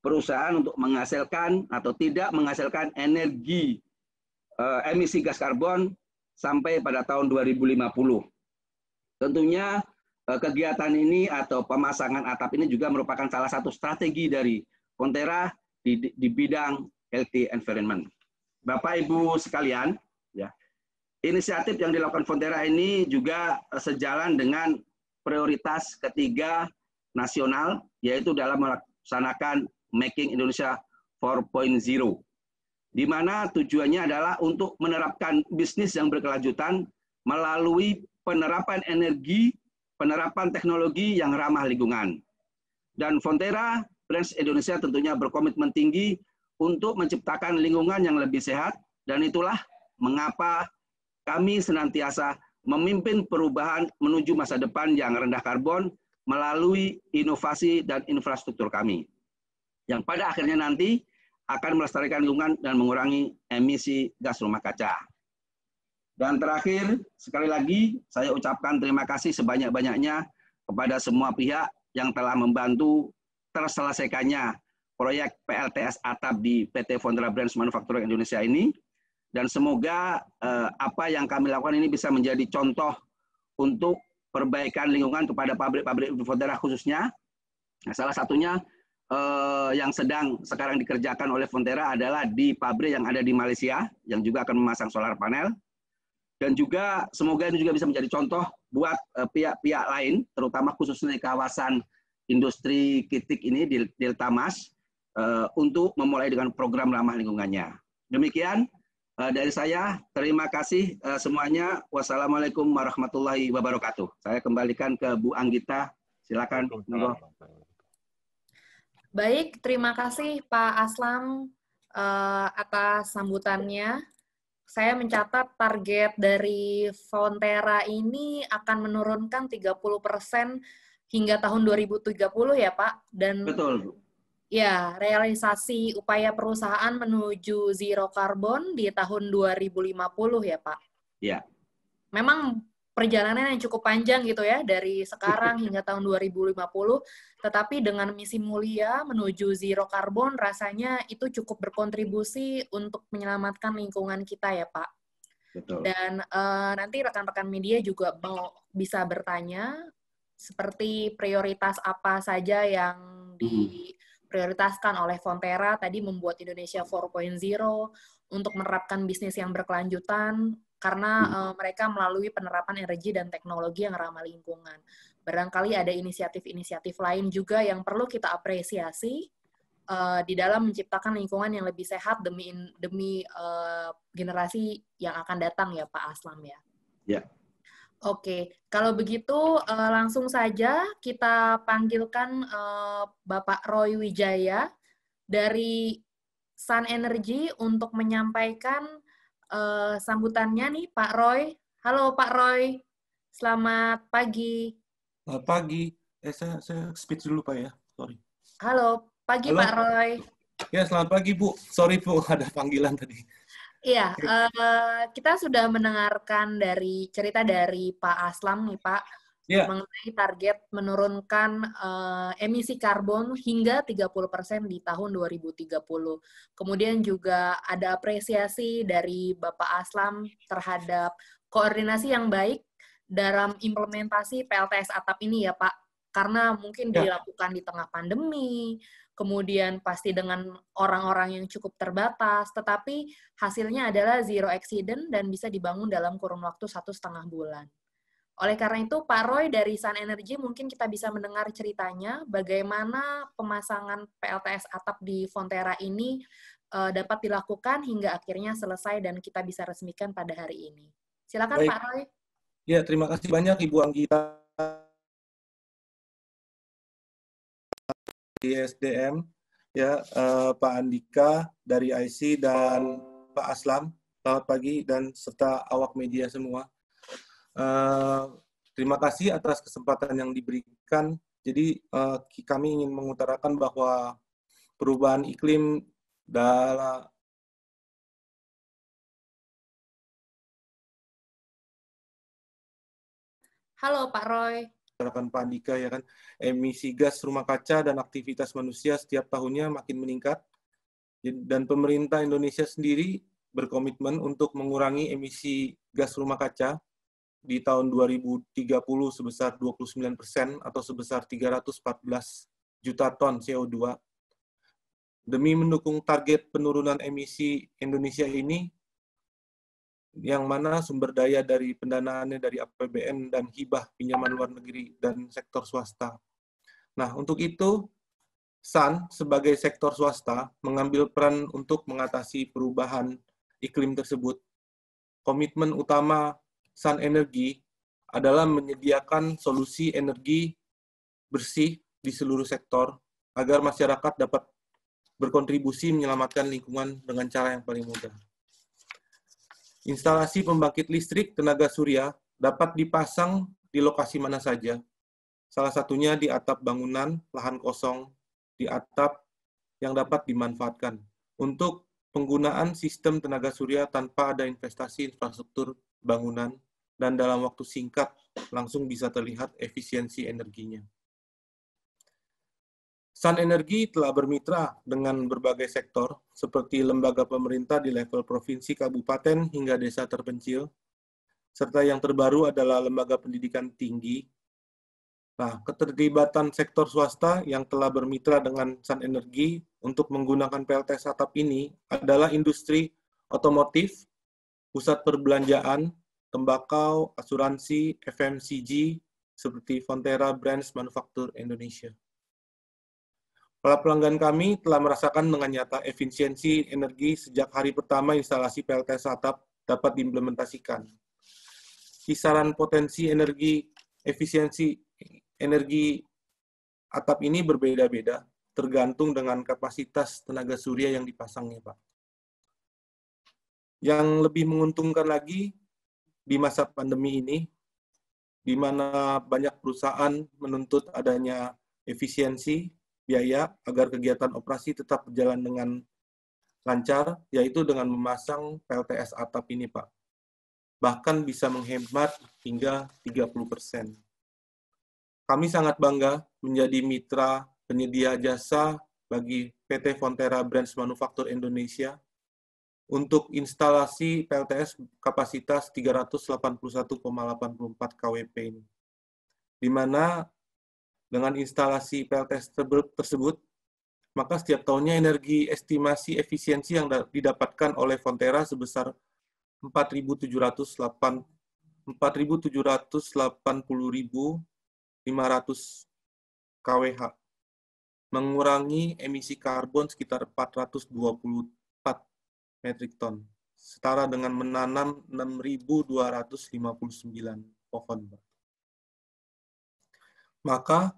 perusahaan untuk menghasilkan atau tidak menghasilkan energi emisi gas karbon sampai pada tahun 2050. Tentunya kegiatan ini atau pemasangan atap ini juga merupakan salah satu strategi dari Fonterra di bidang healthy environment. Bapak Ibu sekalian, ya, inisiatif yang dilakukan Fonterra ini juga sejalan dengan prioritas ketiga nasional, yaitu dalam melaksanakan Making Indonesia 4.0, di mana tujuannya adalah untuk menerapkan bisnis yang berkelanjutan melalui penerapan energi, penerapan teknologi yang ramah lingkungan. Dan Fonterra Brands Indonesia tentunya berkomitmen tinggi untuk menciptakan lingkungan yang lebih sehat, dan itulah mengapa kami senantiasa memimpin perubahan menuju masa depan yang rendah karbon melalui inovasi dan infrastruktur kami, yang pada akhirnya nanti akan melestarikan lingkungan dan mengurangi emisi gas rumah kaca. Dan terakhir, sekali lagi saya ucapkan terima kasih sebanyak-banyaknya kepada semua pihak yang telah membantu terselesaikannya proyek PLTS atap di PT Fonterra Brands Manufacturing Indonesia ini. Dan semoga apa yang kami lakukan ini bisa menjadi contoh untuk perbaikan lingkungan kepada pabrik-pabrik Fonterra khususnya. Nah, salah satunya yang sedang sekarang dikerjakan oleh Fonterra adalah di pabrik yang ada di Malaysia, yang juga akan memasang solar panel. Dan juga semoga ini juga bisa menjadi contoh buat pihak-pihak lain, terutama khususnya di kawasan industri kritik ini di Delta Mas, untuk memulai dengan program ramah lingkungannya. Demikian dari saya, terima kasih semuanya. Wassalamualaikum warahmatullahi wabarakatuh. Saya kembalikan ke Bu Anggita. Silakan. Baik, terima kasih Pak Aslam atas sambutannya. Saya mencatat target dari Fonterra ini akan menurunkan 30% hingga tahun 2030 ya Pak. Dan betul. Ya, realisasi upaya perusahaan menuju zero carbon di tahun 2050 ya, Pak? Ya. Memang perjalanan yang cukup panjang gitu ya, dari sekarang hingga tahun 2050, tetapi dengan misi mulia menuju zero carbon, rasanya itu cukup berkontribusi untuk menyelamatkan lingkungan kita ya, Pak. Betul. Dan nanti rekan-rekan media juga mau bisa bertanya, seperti prioritas apa saja yang diprioritaskan oleh Fonterra tadi membuat Indonesia 4.0 untuk menerapkan bisnis yang berkelanjutan karena mereka melalui penerapan energi dan teknologi yang ramah lingkungan. Barangkali ada inisiatif-inisiatif lain juga yang perlu kita apresiasi di dalam menciptakan lingkungan yang lebih sehat demi generasi yang akan datang ya Pak Aslam ya. Ya. Oke, kalau begitu langsung saja kita panggilkan Bapak Roy Wijaya dari Sun Energy untuk menyampaikan sambutannya nih Pak Roy. Halo Pak Roy, selamat pagi. Selamat pagi. Saya speech dulu Pak ya, sorry. Halo, pagi Halo. Pak Roy. Ya, selamat pagi Bu. Sorry Bu, ada panggilan tadi. Iya, kita sudah mendengarkan dari cerita dari Pak Aslam nih Pak, mengenai target menurunkan emisi karbon hingga 30% di tahun 2030. Kemudian juga ada apresiasi dari Bapak Aslam terhadap koordinasi yang baik dalam implementasi PLTS atap ini ya Pak? Karena mungkin dilakukan di tengah pandemi, kemudian pasti dengan orang-orang yang cukup terbatas, tetapi hasilnya adalah zero accident dan bisa dibangun dalam kurun waktu 1,5 bulan. Oleh karena itu, Pak Roy dari Sun Energy mungkin kita bisa mendengar ceritanya bagaimana pemasangan PLTS atap di Fonterra ini dapat dilakukan hingga akhirnya selesai dan kita bisa resmikan pada hari ini. Silakan Baik. Pak Roy. Ya, terima kasih banyak Ibu Anggita di SDM, ya Pak Andika dari IC dan Pak Aslam. Selamat pagi dan serta awak media semua. Terima kasih atas kesempatan yang diberikan. Jadi kami ingin mengutarakan bahwa perubahan iklim dalam Halo Pak Roy. Pak Andika ya kan, emisi gas rumah kaca dan aktivitas manusia setiap tahunnya makin meningkat, dan pemerintah Indonesia sendiri berkomitmen untuk mengurangi emisi gas rumah kaca di tahun 2030 sebesar 29% atau sebesar 314 juta ton CO2. Demi mendukung target penurunan emisi Indonesia ini, yang mana sumber daya dari pendanaannya dari APBN dan hibah pinjaman luar negeri dan sektor swasta. Nah, untuk itu, Sun sebagai sektor swasta mengambil peran untuk mengatasi perubahan iklim tersebut. Komitmen utama Sun Energy adalah menyediakan solusi energi bersih di seluruh sektor agar masyarakat dapat berkontribusi menyelamatkan lingkungan dengan cara yang paling mudah. Instalasi pembangkit listrik tenaga surya dapat dipasang di lokasi mana saja. Salah satunya di atap bangunan, lahan kosong, di atap yang dapat dimanfaatkan untuk penggunaan sistem tenaga surya tanpa ada investasi infrastruktur bangunan dan dalam waktu singkat langsung bisa terlihat efisiensi energinya. Sun Energy telah bermitra dengan berbagai sektor, seperti lembaga pemerintah di level provinsi, kabupaten, hingga desa terpencil, serta yang terbaru adalah lembaga pendidikan tinggi. Nah, keterlibatan sektor swasta yang telah bermitra dengan Sun Energy untuk menggunakan PLTS atap ini adalah industri otomotif, pusat perbelanjaan, tembakau, asuransi, FMCG, seperti Fonterra Brands Manufacture Indonesia. Para pelanggan kami telah merasakan dengan nyata efisiensi energi sejak hari pertama instalasi PLTS atap dapat diimplementasikan. Kisaran potensi energi efisiensi energi atap ini berbeda-beda, tergantung dengan kapasitas tenaga surya yang dipasangnya, Pak. Yang lebih menguntungkan lagi di masa pandemi ini, di mana banyak perusahaan menuntut adanya efisiensi biaya agar kegiatan operasi tetap berjalan dengan lancar, yaitu dengan memasang PLTS atap ini, Pak. Bahkan bisa menghemat hingga 30%. Kami sangat bangga menjadi mitra penyedia jasa bagi PT Fonterra Brands Manufacture Indonesia untuk instalasi PLTS kapasitas 381,84 kWp ini. Di mana dengan instalasi PLTS tersebut, maka setiap tahunnya energi estimasi efisiensi yang didapatkan oleh Fonterra sebesar 4.780.500 kWh, mengurangi emisi karbon sekitar 424 metrik ton, setara dengan menanam 6.259 pohon. Maka,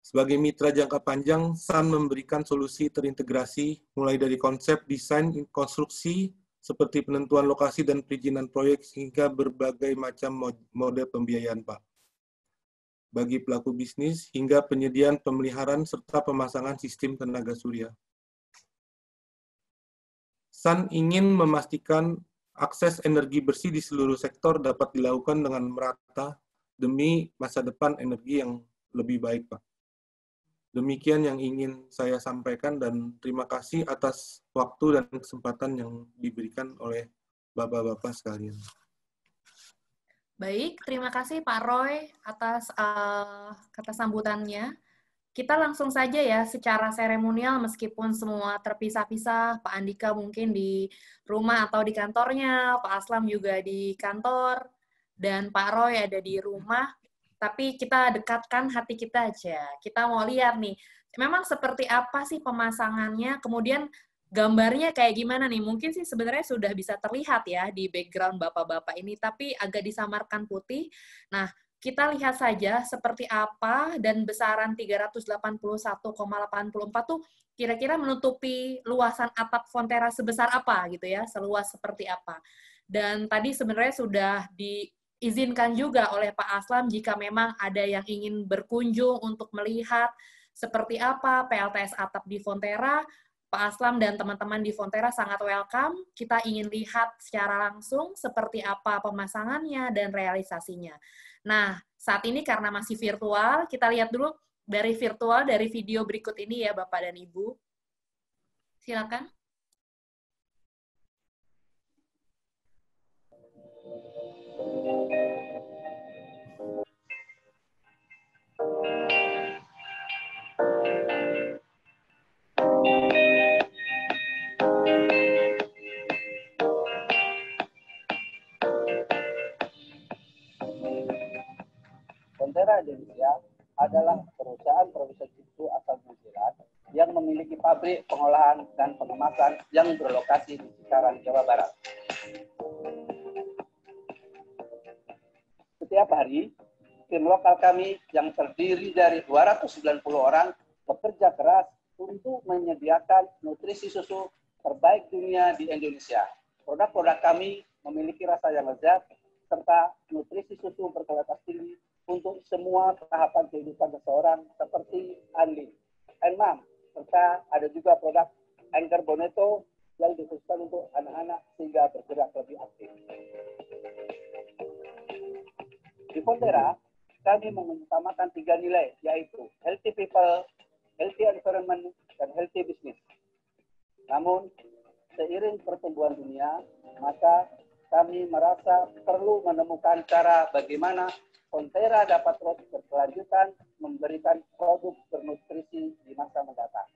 sebagai mitra jangka panjang, Sun memberikan solusi terintegrasi mulai dari konsep, desain, konstruksi, seperti penentuan lokasi dan perizinan proyek, hingga berbagai macam model pembiayaan, Pak. Bagi pelaku bisnis, hingga penyediaan pemeliharaan serta pemasangan sistem tenaga surya. Sun ingin memastikan akses energi bersih di seluruh sektor dapat dilakukan dengan merata demi masa depan energi yang lebih baik, Pak. Demikian yang ingin saya sampaikan dan terima kasih atas waktu dan kesempatan yang diberikan oleh Bapak-Bapak sekalian. Baik, terima kasih Pak Roy atas kata sambutannya. Kita langsung saja ya, secara seremonial meskipun semua terpisah-pisah, Pak Andika mungkin di rumah atau di kantornya, Pak Aslam juga di kantor, dan Pak Roy ada di rumah, tapi kita dekatkan hati kita aja. Kita mau lihat nih, memang seperti apa sih pemasangannya, kemudian gambarnya kayak gimana nih? Mungkin sih sebenarnya sudah bisa terlihat ya di background bapak-bapak ini, tapi agak disamarkan putih. Nah, kita lihat saja seperti apa dan besaran 381,84 tuh kira-kira menutupi luasan atap Fontera sebesar apa gitu ya, seluas seperti apa. Dan tadi sebenarnya sudah diizinkan juga oleh Pak Aslam jika memang ada yang ingin berkunjung untuk melihat seperti apa PLTS atap di Fontera, Pak Aslam dan teman-teman di Fontera sangat welcome. Kita ingin lihat secara langsung seperti apa pemasangannya dan realisasinya. Nah, saat ini karena masih virtual, kita lihat dulu dari virtual, dari video berikut ini ya Bapak dan Ibu. Silakan. Fontera Indonesia adalah perusahaan produsen susu asal New Zealand yang memiliki pabrik pengolahan dan pengemasan yang berlokasi di Cikarang, Jawa Barat. Setiap hari, tim lokal kami yang terdiri dari 290 orang bekerja keras untuk menyediakan nutrisi susu terbaik dunia di Indonesia. Produk-produk kami memiliki rasa yang lezat serta nutrisi susu berkualitas tinggi untuk semua tahapan kehidupan seseorang seperti Anlin, Enmam, serta ada juga produk Anchor Boneto yang dikhususkan untuk anak-anak sehingga bergerak lebih aktif. Di Fontera, kami mengutamakan 3 nilai, yaitu healthy people, healthy environment, dan healthy business. Namun, seiring pertumbuhan dunia, maka kami merasa perlu menemukan cara bagaimana Fontera dapat terus berkelanjutan memberikan produk bernutrisi di masa mendatang.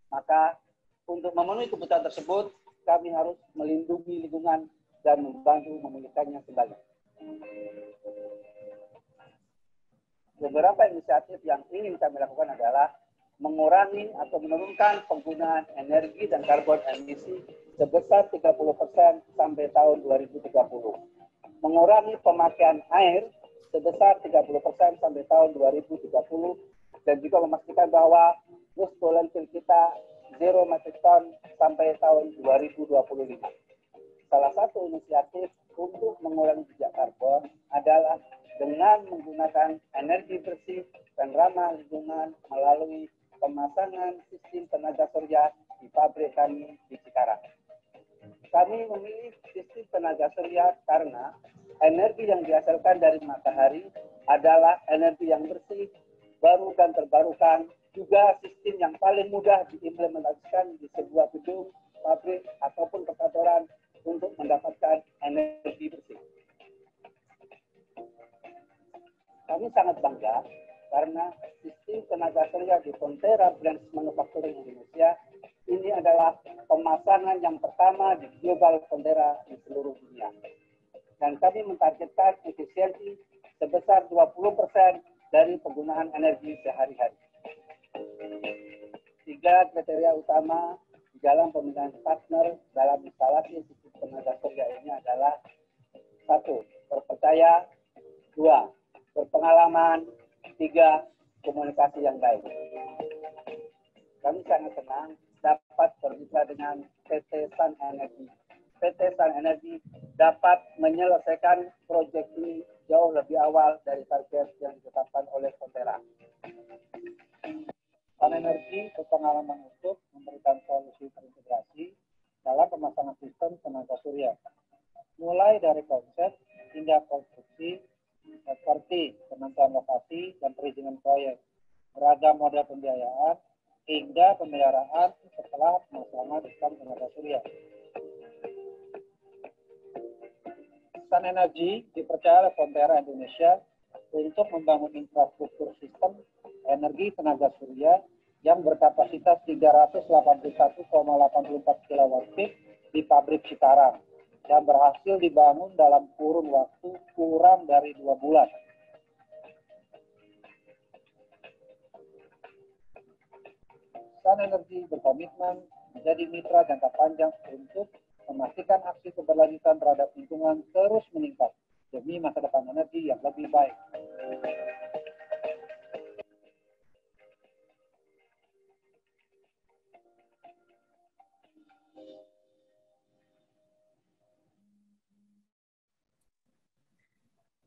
Maka untuk memenuhi kebutuhan tersebut, kami harus melindungi lingkungan dan membantu memulihkannya kembali. Beberapa inisiatif yang ingin kami lakukan adalah mengurangi atau menurunkan penggunaan energi dan karbon emisi sebesar 30% sampai tahun 2030. Mengurangi pemakaian air sebesar 30% sampai tahun 2030 dan juga memastikan bahwa waste to landfill kita zero metric ton sampai tahun 2025. Salah satu inisiatif untuk mengurangi jejak karbon adalah dengan menggunakan energi bersih dan ramah lingkungan melalui pemasangan sistem tenaga surya di pabrik kami di Cikarang. Kami memilih sistem tenaga surya karena energi yang dihasilkan dari matahari adalah energi yang bersih, baru dan terbarukan, juga sistem yang paling mudah diimplementasikan di sebuah gedung, pabrik, ataupun perkantoran untuk mendapatkan energi bersih. Kami sangat bangga karena sistem tenaga surya di Fontera Brands Manufacturing Indonesia ini adalah pemasangan yang pertama di global Fontera di seluruh dunia. Dan kami mentargetkan efisiensi sebesar 20% dari penggunaan energi sehari-hari. 3 kriteria utama di dalam pemilihan partner dalam instalasi sistem tenaga surya ini adalah 1. Terpercaya, 2. Berpengalaman, 3. Komunikasi yang baik. Kami sangat senang dapat berbicara dengan PT Sun Energy. PT Sun Energy dapat menyelesaikan proyek ini jauh lebih awal dari target yang ditetapkan oleh Fontera. Sun Energy berpengalaman untuk memberikan solusi terintegrasi dalam pemasangan sistem tenaga surya, mulai dari konsep hingga konstruksi, seperti penentuan lokasi dan perizinan proyek, beragam model pembiayaan, hingga pemeliharaan setelah pemasangan sistem tenaga surya. Sun Energy dipercaya oleh Fonterra Indonesia untuk membangun infrastruktur sistem energi tenaga surya yang berkapasitas 381,84 kWp di pabrik Cikarang yang berhasil dibangun dalam kurun waktu kurang dari 2 bulan. Sun Energy berkomitmen menjadi mitra jangka panjang untuk memastikan aksi keberlanjutan terhadap lingkungan terus meningkat demi masa depan energi yang lebih baik.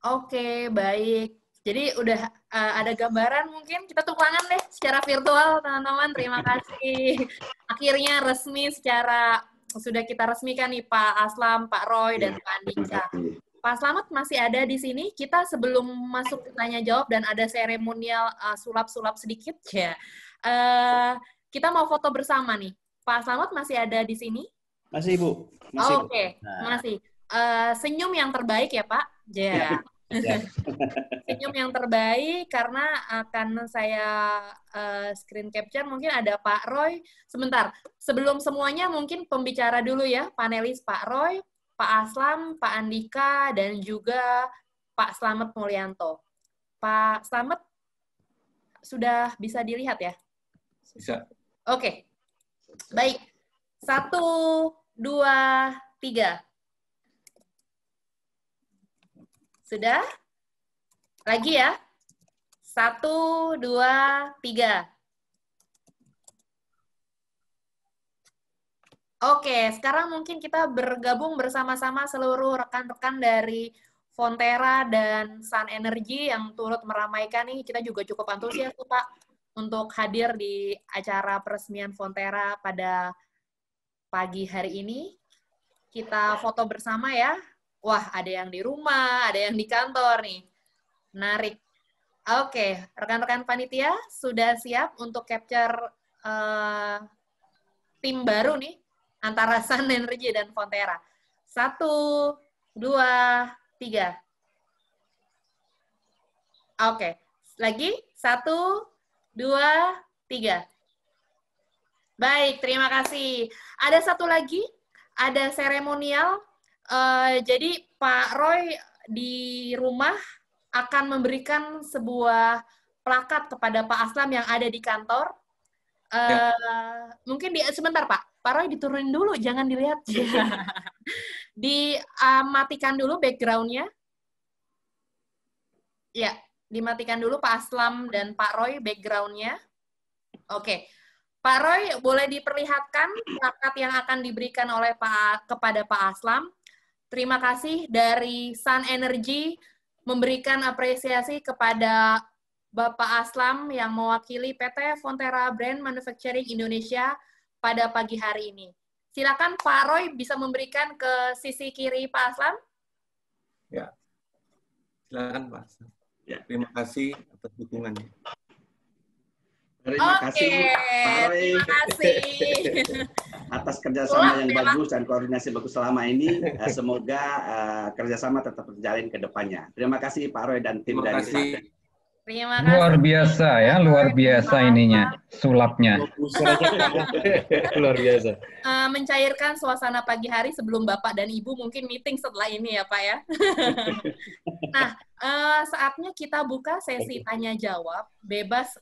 Oke, baik. Jadi udah ada gambaran, mungkin kita tepuk tangan deh secara virtual, teman-teman. Terima kasih. Akhirnya resmi sudah kita resmikan nih Pak Aslam, Pak Roy, dan Pak Andika. Pak Slamet masih ada di sini. Kita sebelum masuk ke tanya jawab dan ada seremonial sulap-sulap sedikit ya. Kita mau foto bersama nih. Pak Slamet masih ada di sini? Masih, Ibu. Masih. Oke, masih. Senyum yang terbaik ya, Pak. Ya. Senyum yang terbaik karena akan saya screen capture. Mungkin ada Pak Roy. Sebentar, sebelum semuanya mungkin pembicara dulu ya, panelis Pak Roy, Pak Aslam, Pak Andika, dan juga Pak Slamet Mulyanto. Pak Slamet, sudah bisa dilihat ya? Bisa. Oke. Baik. 1, 2, 3. Sudah? Lagi ya? 1, 2, 3. Oke, sekarang mungkin kita bergabung bersama-sama seluruh rekan-rekan dari Fonterra dan Sun Energy yang turut meramaikan nih. Kita juga cukup antusias tuh, Pak, untuk hadir di acara peresmian Fonterra pada pagi hari ini. Kita foto bersama ya. Wah, ada yang di rumah, ada yang di kantor nih. Menarik. Oke, rekan-rekan panitia sudah siap untuk capture tim baru nih antara Sun Energy dan Fonterra. 1, 2, 3. Oke, lagi 1, 2, 3. Baik, terima kasih. Ada satu lagi, ada seremonial. Jadi Pak Roy di rumah akan memberikan sebuah plakat kepada Pak Aslam yang ada di kantor. Mungkin sebentar Pak Roy diturunin dulu, jangan dilihat. Dimatikan dulu background-nya. Ya, dimatikan dulu Pak Aslam dan Pak Roy background-nya. Oke. Pak Roy, boleh diperlihatkan plakat yang akan diberikan oleh kepada Pak Aslam. Terima kasih dari Sun Energy memberikan apresiasi kepada Bapak Aslam yang mewakili PT Fonterra Brand Manufacturing Indonesia pada pagi hari ini. Silakan Pak Roy bisa memberikan ke sisi kiri Pak Aslam. Ya, silakan Pak Aslam. Ya. Terima kasih atas dukungannya. Terima kasih Pak Roy. Terima kasih. Atas kerjasama yang bagus dan koordinasi bagus selama ini. Semoga kerjasama tetap berjalan ke depannya. Terima kasih Pak Roy dan tim dari Sun. Terima kasih. Luar biasa ya, luar biasa ininya, sulapnya. Luar biasa. Mencairkan suasana pagi hari sebelum Bapak dan Ibu mungkin meeting setelah ini ya Pak ya. Nah, saatnya kita buka sesi tanya-jawab. Bebas,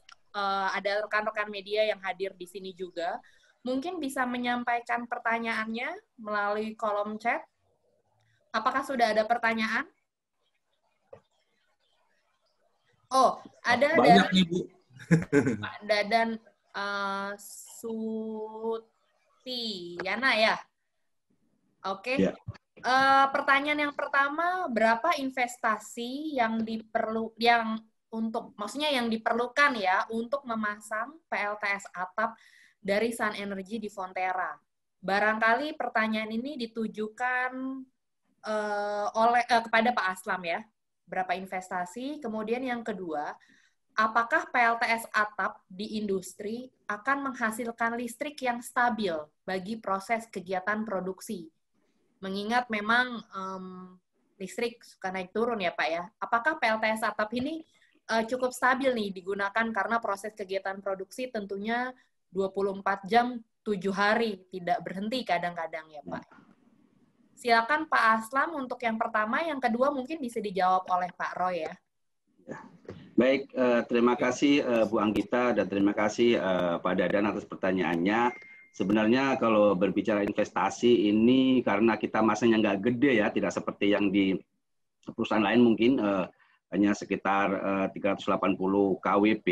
ada rekan-rekan media yang hadir di sini juga. Mungkin bisa menyampaikan pertanyaannya melalui kolom chat. Apakah sudah ada pertanyaan? Oh, ada banyak dari Ibu. Pak Dadan Sutiana ya. Oke. Ya. Pertanyaan yang pertama, berapa investasi yang diperlukan ya untuk memasang PLTS atap dari Sun Energy di Fonterra? Barangkali pertanyaan ini ditujukan kepada Pak Aslam ya. Berapa investasi? Kemudian yang kedua, apakah PLTS atap di industri akan menghasilkan listrik yang stabil bagi proses kegiatan produksi? Mengingat memang listrik suka naik turun ya Pak ya. Apakah PLTS atap ini cukup stabil nih digunakan karena proses kegiatan produksi tentunya 24 jam 7 hari, tidak berhenti kadang-kadang ya Pak. Silakan Pak Aslam untuk yang pertama, yang kedua mungkin bisa dijawab oleh Pak Roy ya. Baik, terima kasih Bu Anggita dan terima kasih Pak Dadan atas pertanyaannya. Sebenarnya kalau berbicara investasi ini karena kita masanya nggak gede ya, tidak seperti yang di perusahaan lain mungkin hanya sekitar 380 KWP.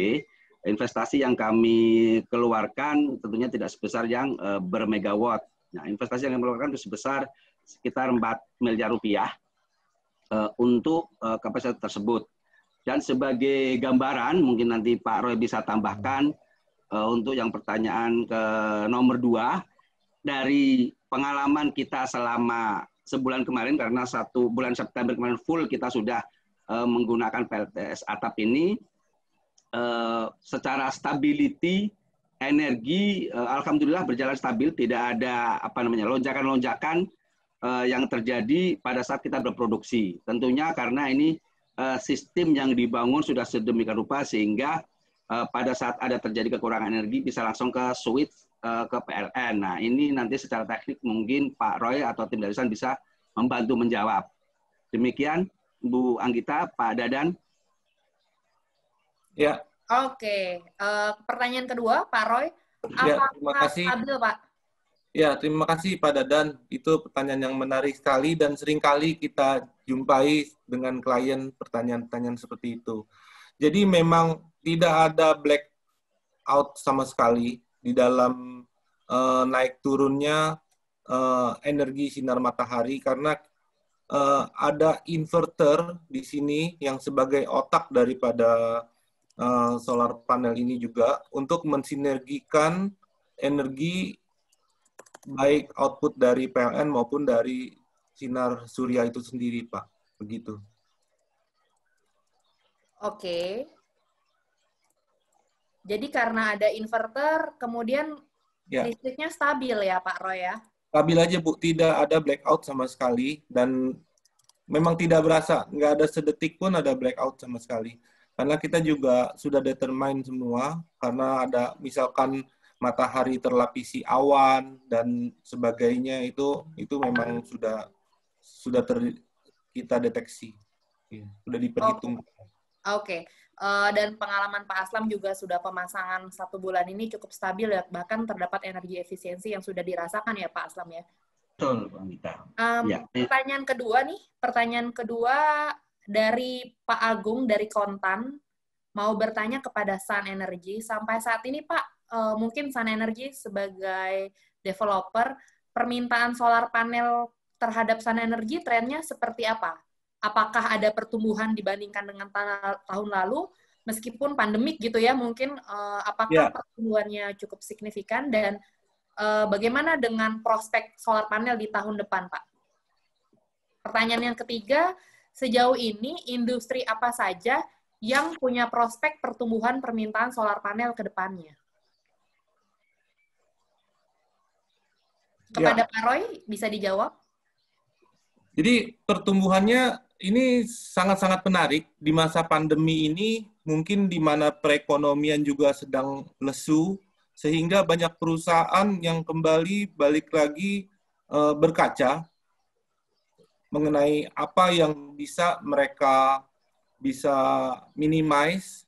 Investasi yang kami keluarkan tentunya tidak sebesar yang bermegawatt. Nah, investasi yang kami keluarkan itu sebesar sekitar 4 miliar rupiah untuk kapasitas tersebut. Dan sebagai gambaran, mungkin nanti Pak Roy bisa tambahkan untuk yang pertanyaan ke nomor 2, dari pengalaman kita selama sebulan kemarin, karena 1 bulan September kemarin full kita sudah menggunakan PLTS atap ini, secara stability energi, alhamdulillah berjalan stabil, tidak ada lonjakan-lonjakan yang terjadi pada saat kita berproduksi. Tentunya karena ini sistem yang dibangun sudah sedemikian rupa sehingga pada saat ada terjadi kekurangan energi bisa langsung ke switch ke PLN. Nah, ini nanti secara teknik mungkin Pak Roy atau tim Darisan bisa membantu menjawab. Demikian Bu Anggita, Pak Dadan. Ya. Oke, pertanyaan kedua Pak Roy. Ya, terima kasih. Stabil, Pak? Ya, terima kasih Pak Dadan. Itu pertanyaan yang menarik sekali dan seringkali kita jumpai dengan klien pertanyaan-pertanyaan seperti itu. Jadi memang tidak ada blackout sama sekali di dalam naik turunnya energi sinar matahari karena ada inverter di sini yang sebagai otak daripada solar panel ini juga untuk mensinergikan energi baik output dari PLN maupun dari sinar surya itu sendiri, Pak. Begitu. Oke. Jadi karena ada inverter, kemudian listriknya stabil ya, Pak Roy ya? Stabil aja, Bu. Tidak ada blackout sama sekali. Dan memang tidak berasa. Nggak ada sedetik pun ada blackout sama sekali. Karena kita juga sudah determine semua. Karena ada misalkan matahari terlapisi awan dan sebagainya itu memang sudah kita deteksi, sudah diperhitungkan. Oke. Dan pengalaman Pak Aslam juga sudah pemasangan 1 bulan ini cukup stabil ya, bahkan terdapat energi efisiensi yang sudah dirasakan ya Pak Aslam ya. Betul, Pak Anggita. Pertanyaan kedua dari Pak Agung dari Kontan, mau bertanya kepada Sun Energy. Sampai saat ini Pak, mungkin Sun Energy sebagai developer, permintaan solar panel terhadap Sun Energy trennya seperti apa? Apakah ada pertumbuhan dibandingkan dengan tahun lalu, meskipun pandemik gitu ya, mungkin apakah pertumbuhannya cukup signifikan, dan bagaimana dengan prospek solar panel di tahun depan, Pak? Pertanyaan yang ketiga, sejauh ini industri apa saja yang punya prospek pertumbuhan permintaan solar panel ke depannya? Kepada Pak Roy, bisa dijawab? Jadi pertumbuhannya ini sangat-sangat menarik. Di masa pandemi ini, mungkin di mana perekonomian juga sedang lesu, sehingga banyak perusahaan yang kembali balik lagi berkaca mengenai apa yang bisa mereka bisa minimize.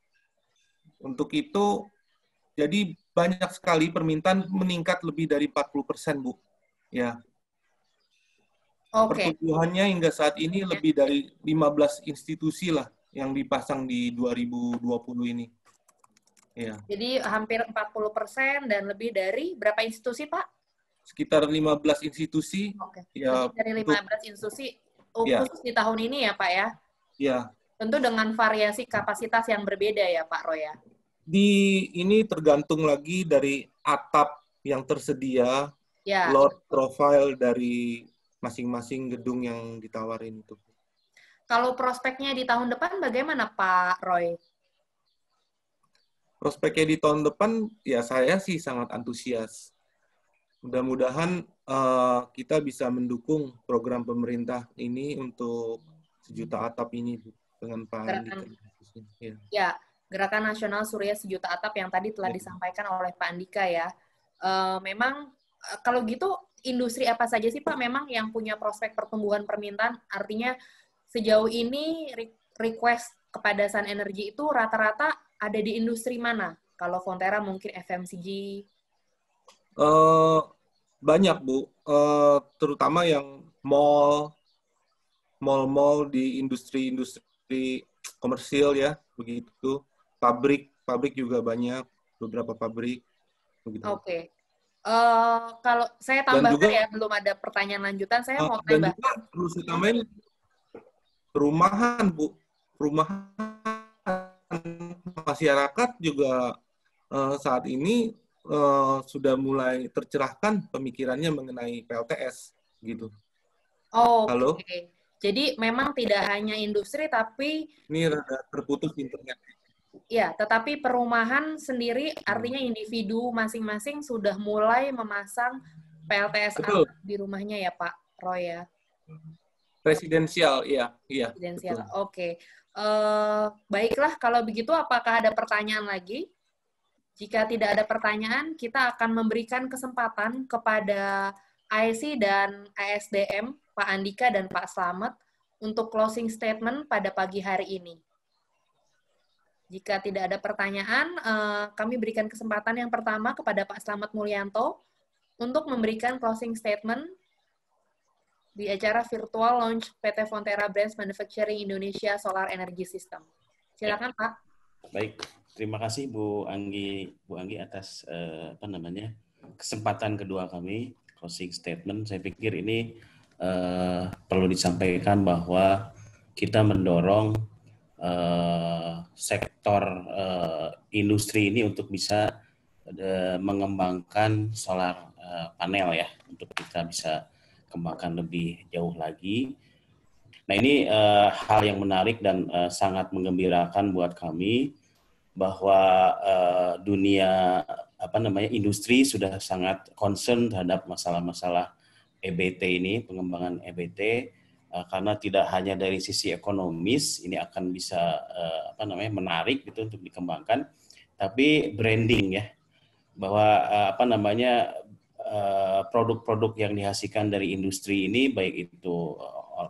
Untuk itu, jadi banyak sekali permintaan meningkat lebih dari 40%, Bu. Ya. Pertumbuhannya hingga saat ini lebih dari 15 institusi lah yang dipasang di 2020 ini. Ya. Jadi hampir 40% dan lebih dari berapa institusi, Pak? Sekitar 15 institusi. Oke. Ya, dari 15 institusi khusus di tahun ini ya, Pak ya? Ya. Tentu dengan variasi kapasitas yang berbeda ya, Pak Roy ya? Ini tergantung lagi dari atap yang tersedia, load profile dari masing-masing gedung yang ditawarin itu. Kalau prospeknya di tahun depan bagaimana Pak Roy? Prospeknya di tahun depan, ya saya sih sangat antusias. Mudah-mudahan kita bisa mendukung program pemerintah ini untuk 1 juta atap ini, Bu, dengan Pak Andika. Ya, Gerakan Nasional Surya 1 Juta Atap yang tadi telah disampaikan oleh Pak Andika ya. Memang kalau gitu industri apa saja sih Pak memang yang punya prospek pertumbuhan permintaan? Artinya sejauh ini request kepadatan energi itu rata-rata ada di industri mana? Kalau Fonterra mungkin FMCG? Banyak, Bu. Terutama yang mall di industri komersil ya, begitu. Pabrik juga banyak, beberapa pabrik. Oke. Kalau saya tambahkan juga, ya, belum ada pertanyaan lanjutan, saya mau tambah. Dan juga perlu saya tambahin perumahan, Bu. Perumahan masyarakat juga saat ini sudah mulai tercerahkan pemikirannya mengenai PLTS, gitu. Oh, halo. Okay. Jadi memang tidak hanya industri, tapi ini rada terputus internet. Ya, tetapi perumahan sendiri artinya individu masing-masing sudah mulai memasang PLTS di rumahnya ya Pak Roy ya? Residensial, iya. Residensial, oke. Baiklah, kalau begitu apakah ada pertanyaan lagi? Jika tidak ada pertanyaan, kita akan memberikan kesempatan kepada IC dan ASDM, Pak Andika dan Pak Slamet, untuk closing statement pada pagi hari ini. Jika tidak ada pertanyaan, kami berikan kesempatan yang pertama kepada Pak Slamet Mulyanto untuk memberikan closing statement di acara virtual launch PT Fonterra Brands Manufacturing Indonesia Solar Energy System. Silakan Pak. Baik, terima kasih Bu Anggi atas kesempatan kedua kami closing statement. Saya pikir ini perlu disampaikan bahwa kita mendorong sektor industri ini untuk bisa mengembangkan solar panel ya, untuk kita bisa kembangkan lebih jauh lagi. Nah ini hal yang menarik dan sangat menggembirakan buat kami bahwa dunia industri sudah sangat concern terhadap masalah-masalah EBT ini, pengembangan EBT. Karena tidak hanya dari sisi ekonomis ini akan bisa menarik gitu untuk dikembangkan, tapi branding ya, bahwa produk-produk yang dihasilkan dari industri ini, baik itu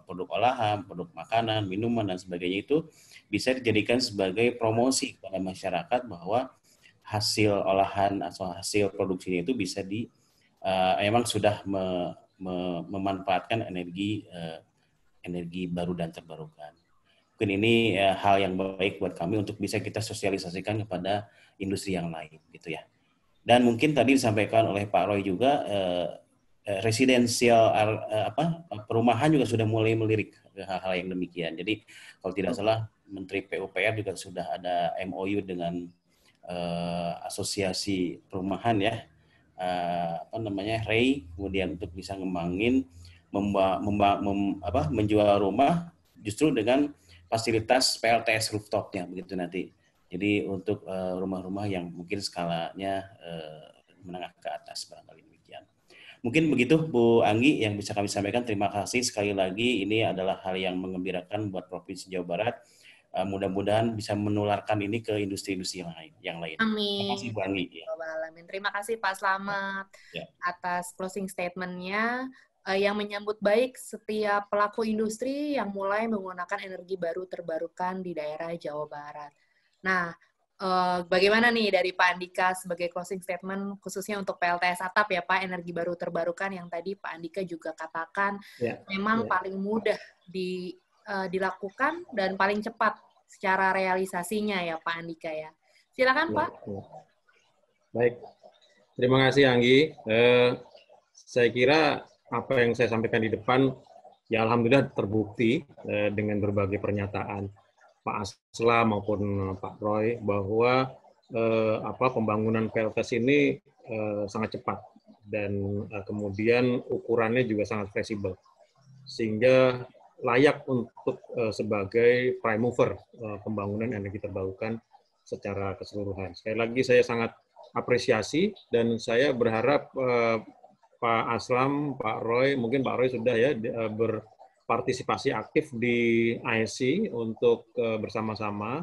produk olahan, produk makanan, minuman dan sebagainya, itu bisa dijadikan sebagai promosi kepada masyarakat bahwa hasil olahan atau hasil produksinya itu bisa memang sudah memanfaatkan energi baru dan terbarukan. Mungkin ini hal yang baik buat kami untuk bisa kita sosialisasikan kepada industri yang lain, gitu ya. Dan mungkin tadi disampaikan oleh Pak Roy juga, residensial perumahan juga sudah mulai melirik hal-hal yang demikian. Jadi kalau tidak salah Menteri PUPR juga sudah ada MOU dengan asosiasi perumahan ya, REI, kemudian untuk bisa ngembangin menjual rumah justru dengan fasilitas PLTS rooftopnya begitu nanti. Jadi untuk rumah-rumah yang mungkin skalanya menengah ke atas barangkali demikian. Mungkin begitu Bu Anggi yang bisa kami sampaikan. Terima kasih sekali lagi. Ini adalah hal yang menggembirakan buat Provinsi Jawa Barat. Mudah-mudahan bisa menularkan ini ke industri-industri yang lain. Amin. Terima kasih Bu Anggi. Terima kasih Pak Slamet atas closing statement-nya yang menyambut baik setiap pelaku industri yang mulai menggunakan energi baru terbarukan di daerah Jawa Barat. Nah, bagaimana nih dari Pak Andika sebagai closing statement khususnya untuk PLTS atap ya Pak, energi baru terbarukan yang tadi Pak Andika juga katakan memang paling mudah dilakukan dan paling cepat secara realisasinya ya Pak Andika ya. Silakan Pak. Baik, terima kasih Anggi. Saya kira apa yang saya sampaikan di depan ya alhamdulillah terbukti dengan berbagai pernyataan Pak Asla maupun Pak Roy bahwa pembangunan PLTS ini sangat cepat dan kemudian ukurannya juga sangat fleksibel sehingga layak untuk sebagai prime mover pembangunan energi terbarukan secara keseluruhan. Sekali lagi saya sangat apresiasi dan saya berharap Pak Aslam, Pak Roy, mungkin Pak Roy sudah ya berpartisipasi aktif di ISC untuk bersama-sama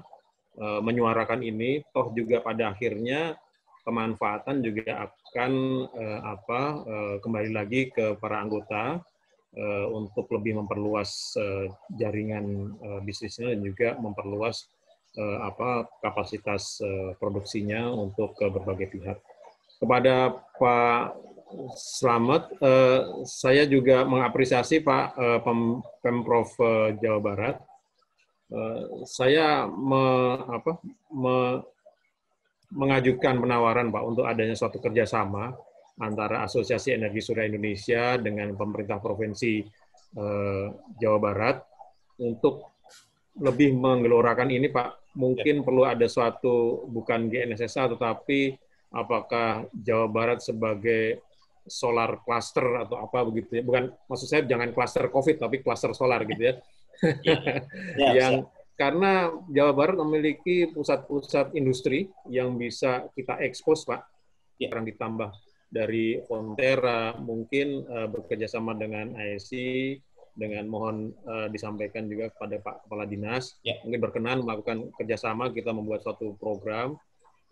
menyuarakan ini. Toh juga pada akhirnya pemanfaatan juga akan kembali lagi ke para anggota untuk lebih memperluas jaringan bisnisnya dan juga memperluas kapasitas produksinya untuk ke berbagai pihak. Kepada Pak Slamet, saya juga mengapresiasi Pak Pemprov Jawa Barat. Saya mengajukan penawaran Pak untuk adanya suatu kerjasama antara Asosiasi Energi Surya Indonesia dengan pemerintah Provinsi Jawa Barat untuk lebih menggelorakan ini Pak. Mungkin perlu ada suatu, bukan GNSSA, tetapi apakah Jawa Barat sebagai solar cluster atau apa begitu ya. Bukan, maksud saya jangan cluster COVID, tapi cluster solar gitu ya. Yang karena Jawa Barat memiliki pusat-pusat industri yang bisa kita ekspos Pak. Sekarang ditambah dari Fontera, mungkin bekerjasama dengan ISC, dengan mohon disampaikan juga kepada Pak Kepala Dinas, mungkin berkenan melakukan kerjasama, kita membuat suatu program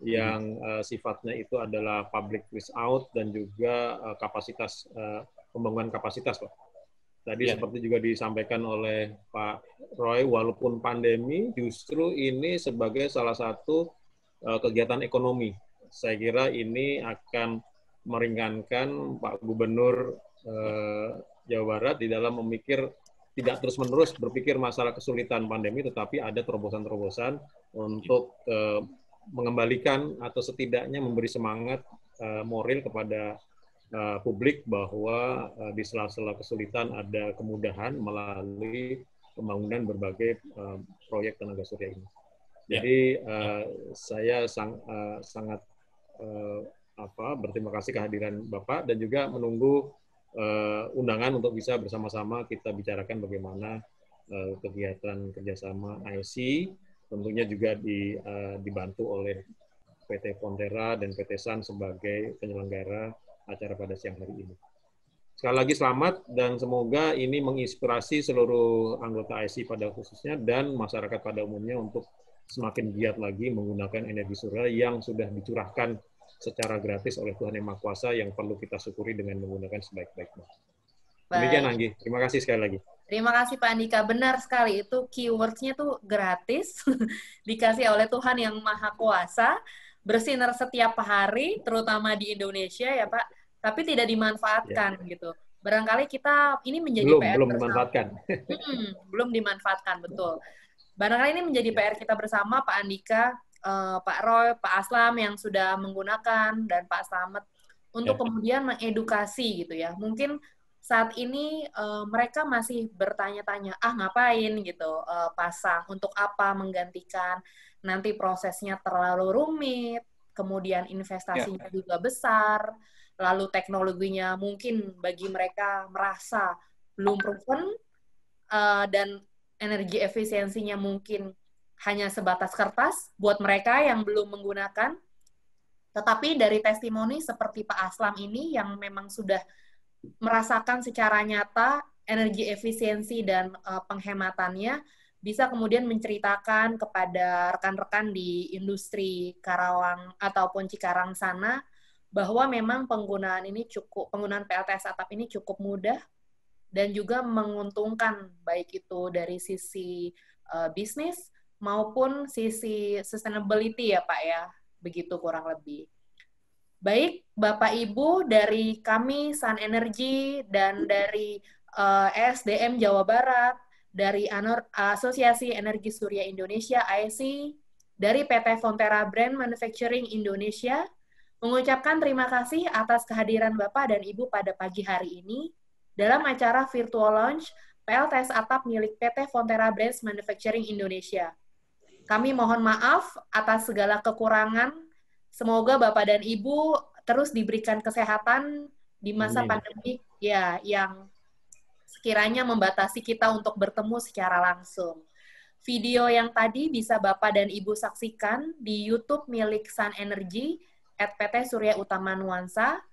yang sifatnya itu adalah public risk out dan juga kapasitas pembangunan kapasitas, Pak. Tadi seperti juga disampaikan oleh Pak Roy, walaupun pandemi, justru ini sebagai salah satu kegiatan ekonomi. Saya kira ini akan meringankan Pak Gubernur Jawa Barat di dalam memikir, tidak terus-menerus berpikir masalah kesulitan pandemi, tetapi ada terobosan-terobosan untuk mengembalikan atau setidaknya memberi semangat moral kepada publik bahwa di sela-sela kesulitan ada kemudahan melalui pembangunan berbagai proyek tenaga surya ini. Jadi saya sangat berterima kasih kehadiran Bapak dan juga menunggu undangan untuk bisa bersama-sama kita bicarakan bagaimana kegiatan kerjasama ISC, tentunya juga dibantu oleh PT Fontera dan PT Sun sebagai penyelenggara acara pada siang hari ini. Sekali lagi selamat dan semoga ini menginspirasi seluruh anggota ISC pada khususnya dan masyarakat pada umumnya untuk semakin giat lagi menggunakan energi surya yang sudah dicurahkan secara gratis oleh Tuhan Yang Maha Kuasa yang perlu kita syukuri dengan menggunakan sebaik-baiknya. Demikian Anggi, terima kasih sekali lagi. Terima kasih Pak Andika, benar sekali itu keyword-nya tuh gratis, dikasih oleh Tuhan Yang Maha Kuasa, bersinar setiap hari, terutama di Indonesia ya Pak, tapi tidak dimanfaatkan gitu. Barangkali kita, ini menjadi PR belum bersama. Dimanfaatkan. Belum dimanfaatkan, betul. Barangkali ini menjadi PR kita bersama, Pak Andika, Pak Roy, Pak Aslam yang sudah menggunakan, dan Pak Slamet, untuk kemudian mengedukasi gitu ya. Mungkin saat ini mereka masih bertanya-tanya, ngapain gitu pasang, untuk apa menggantikan, nanti prosesnya terlalu rumit, kemudian investasinya juga besar, lalu teknologinya mungkin bagi mereka merasa belum proven, dan energi efisiensinya mungkin hanya sebatas kertas buat mereka yang belum menggunakan. Tetapi dari testimoni seperti Pak Aslam ini yang memang sudah merasakan secara nyata energi efisiensi dan penghematannya, bisa kemudian menceritakan kepada rekan-rekan di industri Karawang ataupun Cikarang sana bahwa memang penggunaan PLTS atap ini cukup mudah dan juga menguntungkan, baik itu dari sisi bisnis maupun sisi sustainability ya Pak ya, begitu kurang lebih. Baik, Bapak Ibu dari kami Sun Energy dan dari ESDM Jawa Barat, dari Asosiasi Energi Surya Indonesia (AESI), dari PT Fontera Brand Manufacturing Indonesia, mengucapkan terima kasih atas kehadiran Bapak dan Ibu pada pagi hari ini dalam acara virtual launch PLTS atap milik PT Fontera Brands Manufacturing Indonesia. Kami mohon maaf atas segala kekurangan. Semoga Bapak dan Ibu terus diberikan kesehatan di masa pandemi ya, yang sekiranya membatasi kita untuk bertemu secara langsung. Video yang tadi bisa Bapak dan Ibu saksikan di YouTube milik Sun Energy @PT Surya Utama Nuansa.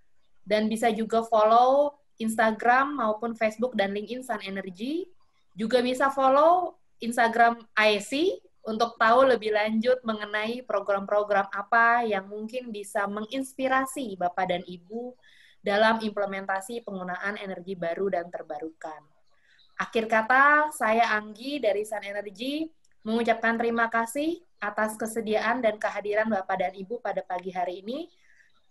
Dan bisa juga follow Instagram maupun Facebook dan LinkedIn Sun Energy. Juga bisa follow Instagram ISC untuk tahu lebih lanjut mengenai program-program apa yang mungkin bisa menginspirasi Bapak dan Ibu dalam implementasi penggunaan energi baru dan terbarukan. Akhir kata, saya Anggi dari Sun Energy mengucapkan terima kasih atas kesediaan dan kehadiran Bapak dan Ibu pada pagi hari ini.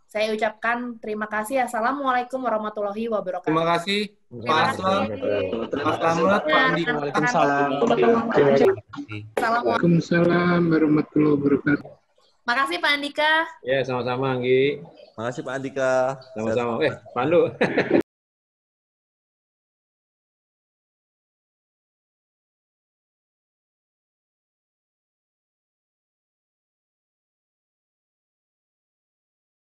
Saya ucapkan terima kasih. Assalamualaikum warahmatullahi wabarakatuh. Terima kasih, Pak Aslam, Pak Slamet, Pak Andi. Waalaikumsalam. Waalaikumsalam warahmatullahi wabarakatuh. Makasih Pak Andika. Ya, sama-sama Anggi. Makasih Pak Andika. Sama-sama. Pandu.